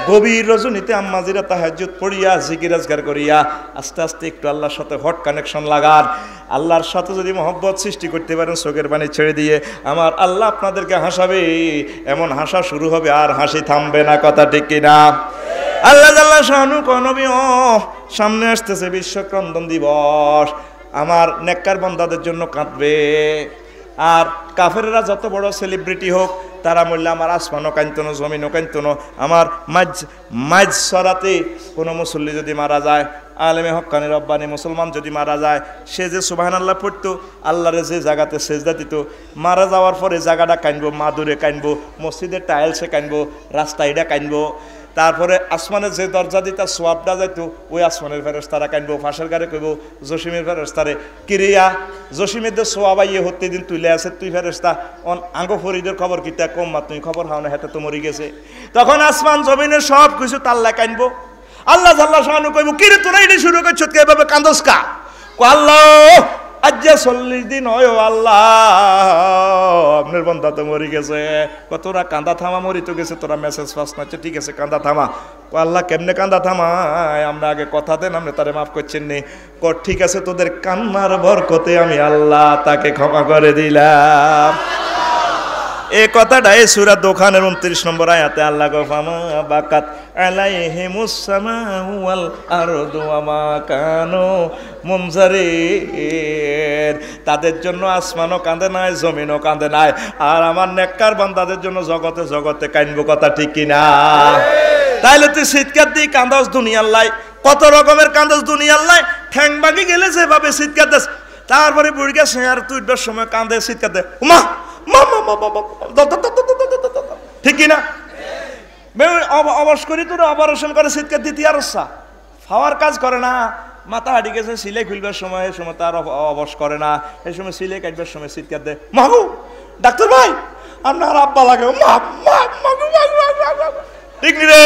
গভীর রজনীতে আম্মাজিরা তাহাজ্জুদ পড়িয়া জিকির আজগার করিয়া আস্তে আস্তে একটু আল্লাহর সাথে হট কানেকশন লাগান আল্লাহর সাথে যদি মহব্বত সৃষ্টি করতে পারেন চোখের পানি ছেড়ে দিয়ে আমার আল্লাহ আপনাদেরকে হাসাবে এমন হাসা শুরু হবে আর হাসি থামবে না কথা ঠিক কিনা আল্লাহ জাল্লা শানু নবী সামনে আসতেছে বিশ্ব ক্রন্দন দিবস আমার নেককার বান্দাদের জন্য কাঁদবে আর কাফেররা যত বড় সেলিব্রিটি হোক তারা বললে আমার আসমানও কাঁদতো জমিনও কাঁদতো আমার মাঝ সরাতে কোনো মুসল্লি যদি মারা যায় আলেমে হক্কানি রব্বানি মুসলমান যদি মারা যায় সে যে সুবহানাল্লাহ পড়তো আল্লাহরে যে জায়গাতে সেজদা দিত মারা যাওয়ার পরে জায়গাটা কাঁদবো মাদুরে কাঁদবো মসজিদের টাইলসে কাঁদবো রাস্তায়টা কাঁদবো তারপরে আসমানের যে দরজা দিতা সোয়াবটা যাইতো ওই আসমানের ফেরেশতারা কাঁদবো ফাঁসের গাড়ি কইব জসিমের ফেরেশতারে কিরিয়া জসিমের যে সোয়াব আইয়ে হতে দিন তুইলে আছে তুই ফেরেশতা আঙ্গ ফরিদের খবর কিতা কম মা তুই খবর হাও না হেতে তো মরি গেছে তখন আসমান জমিনের সব কিছু তাল্লা কাঁদবো আল্লাহ জাল্লা শানু কইব কিরে তোরা এটা শুরু করছ এভাবে কান্দস কা আল্লাহ আজ 40 দিন হয় আল্লাহ আপনার বান্দা তো মরি গেছে তোরা কান্দা থামা মরি তো গেছে তোরা মেসেজ পাস না ঠিক আছে কান্দা থামা আল্লাহ কেমনে কান্দা থামায় আমরা আগে কথা দেন আপনি তারে মাফ করছেন নি ঠিক আছে তোদের কান্নার বরকতে আমি আল্লাহ তাকে ক্ষমা করে দিলাম এই কথাটা এই সূরা দোখানের 29 নম্বর আয়াতে আল্লাহ গফামা বাকাত আলাইহিমুস সামাউ ওয়াল আরদু ওয়া মা কানু মুনজারিন তাদের জন্য আসমানও কাঁদে নাই জমিনও কাঁদে নাই আর আমার নেককার বান্দাদের জন্য জগতে জগতে কাঁদবো কথা ঠিক কিনা তাইলে তুই চিৎকার দিয়ে কান্দস দুনিয়ার লাই কত রকমের কান্দস দুনিয়ার লাই ঠ্যাং ভাঙি গেলে যেভাবে চিৎকার দেস তারপরে বুড়ি গেছে আর তুই সময় কান্দে চিৎকার দে মা ঠিক কিনা অবশ করি তোর অপারেশন করে চিৎকার দিতে আর খাওয়ার কাজ করে না মাথা হাঁটি গেছে সিলাই খুলবার সময় এই সময় তার অবশ করে না এই সময় সিলাই কাটবার সময় চিৎকার দেয় মাগু ডাক্তার ভাই আপনার আব্বা লাগে ঠিক নি রে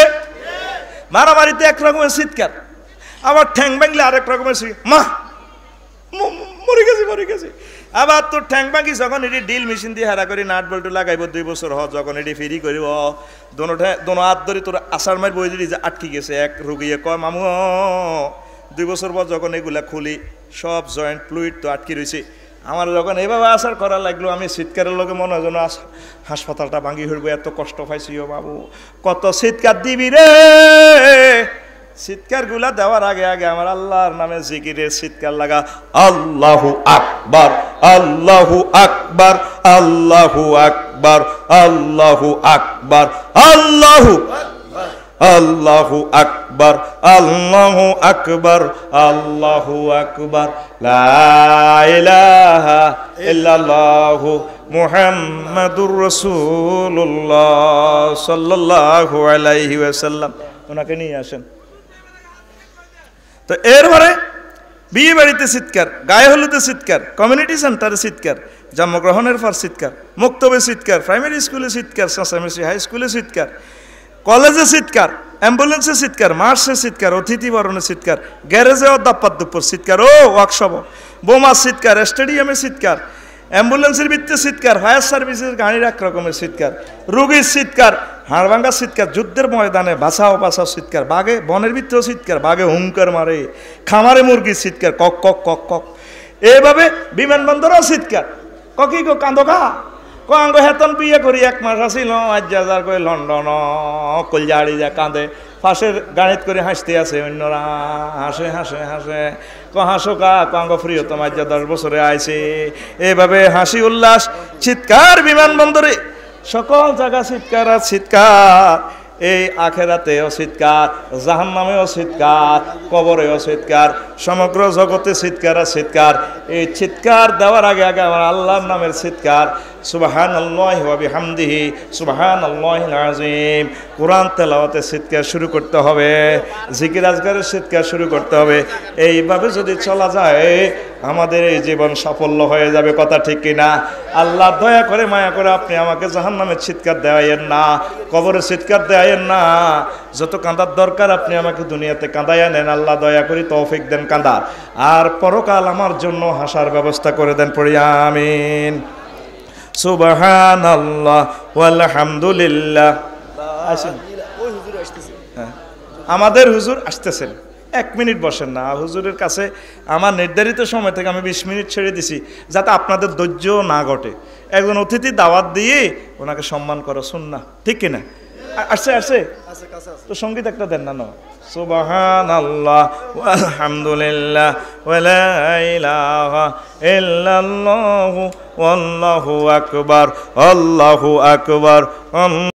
মারামারিতে এক রকমের চিৎকার আবার ঠ্যাং ভাঙলে আরেক রকমের মা মরে গেছে আবার তোর ঠ্যাং ভাঙি যখন এটি ডিল মেশিন দিয়ে হারা করে নাট বল্টু লাগাইব 2 বছর হ যখন এটি ফেরি করিব দোনো হাত ধরে তোর আষাঢ় মাস বই দিলি যে আটকি গেছে এক রুগিয়ে কয় মামু 2 বছর পর যখন এগুলা খুলি সব জয়েন্ট ফ্লুইড তো আটকে রয়েছে। আমার যখন এইভাবে আসার করা লাগলো, আমি চিৎকারের লোকে মনে হয় যেন হাসপাতালটা ভাঙি হইব, এত কষ্ট পাইছি। ও বাবু কত চিৎকার দিবি রে। চিৎকার গুলা দেওয়ার আগে আগে আমার আল্লাহর নামে জিকিরে চিৎকার লাগা। আল্লাহু আকবার, আল্লাহু আকবার, আল্লাহু আকবার, আল্লাহু আকবার, আল্লাহু আল্লাহু আকবার, আল্লাহু আকবার, আল্লাহু আকবার, লা ইলাহা ইল্লাল্লাহু মুহাম্মাদুর রাসূলুল্লাহ সাল্লাল্লাহু আলাইহি ওয়াসাল্লাম। ওনাকে নিয়ে আসেন। তো এরপরে বিয়ে বাড়িতে চিৎকার, গায়ে হলুদে চিৎকার, কমিউনিটি সেন্টারে চিৎকার, জন্মগ্রহণের পর চিৎকার, মুক্তবে চিৎকার, প্রাইমারি স্কুলে চিৎকার, চেঁচামেচি হাই স্কুলে চিৎকার, কলেজে চিৎকার, অ্যাম্বুলেন্সে চিৎকার, মার্চে চিৎকার, অতিথি বরণে চিৎকার, গ্যারেজে অদাপ্পার দুপুর চিৎকার, ও ওয়ার্কশপ বোমার চিৎকার, স্টেডিয়ামে চিৎকার, অ্যাম্বুলেন্সের ভিত্তিতে চিৎকার, ফায়ার সার্ভিসের গাড়ির এক রকমের চিৎকার, রুগীর চিৎকার, হাড়ভাঙ্গা চিৎকার, যুদ্ধের ময়দানে বাঁচাও বাঁচাও চিৎকার, বাঘে বনের ভিতরেও চিৎকার, বাঘে হুঙ্কার মারে, খামারে মুরগির চিৎকার, কক কক কক কক। এইভাবে বিমানবন্দরেও চিৎকার, ককি গো কান্দো খা কঙ্গ হেতন বিয়ে করি 1 মাস আসিল, আজ যার করে লন্ডন কলজাড়ি যা কাঁদে, পাশের গাড়িত করে হাসতে আছে, অন্যরা হাসে হাসে হাসে, হাসো কা কঙ্গ প্রিয়তম আজ 10 বছরে আইছে। এইভাবে হাসি উল্লাস চিৎকার বিমানবন্দরে, সকল জায়গা চিৎকার আর চিৎকার। এই আখেরাতেও চিৎকার, জাহান্নামেও চিৎকার, কবরেও চিৎকার, সমগ্র জগতে চিৎকার আর চিৎকার। এই চিৎকার দেওয়ার আগে আগে আমার আল্লাহর নামের চিৎকার, সুবহানাল্লাহি ওয়া বিহামদিহি সুবহানাল্লাহিল আযীম। কোরআন তেলাওয়াতে চিৎকার শুরু করতে হবে, জিকির আজকারের চিৎকার শুরু করতে হবে। এইভাবে যদি চলা যায় আমাদের এই জীবন সাফল্য হয়ে যাবে। কথা ঠিক কিনা? আল্লাহ দয়া করে মায়া করে আপনি আমাকে জাহান্নামের চিৎকার দেওয়াইয়েন না, কবরের চিৎকার দেওয়াইয়েন না। যত কাঁদার দরকার আপনি আমাকে দুনিয়াতে কাঁদাইয়া নেন। আল্লাহ দয়া করি তৌফিক দেন কাঁদার, আর পরকাল আমার জন্য হাসার ব্যবস্থা করে দেন। পড়ি আমিন। সুবহানাল্লাহ ওয়ালহামদুলিল্লাহ। আমাদের হুজুর আসতেছেন, 1 মিনিট বসেন না। হুজুরের কাছে আমার নির্ধারিত সময় থেকে আমি 20 মিনিট ছেড়ে দিছি, যাতে আপনাদের ধৈর্য না ঘটে। একজন অতিথি দাওয়াত দিয়ে ওনাকে সম্মান করা সুন্নাহ, ঠিক কিনা? আসছে আসছে তো সঙ্গীত একটা দেন না। সুবহানাল্লাহ ওয়ালহামদুলিল্লাহ ওয়ালা ইলাহা ইল্লাল্লাহু ওয়াল্লাহু আকবার, আল্লাহু আকবার।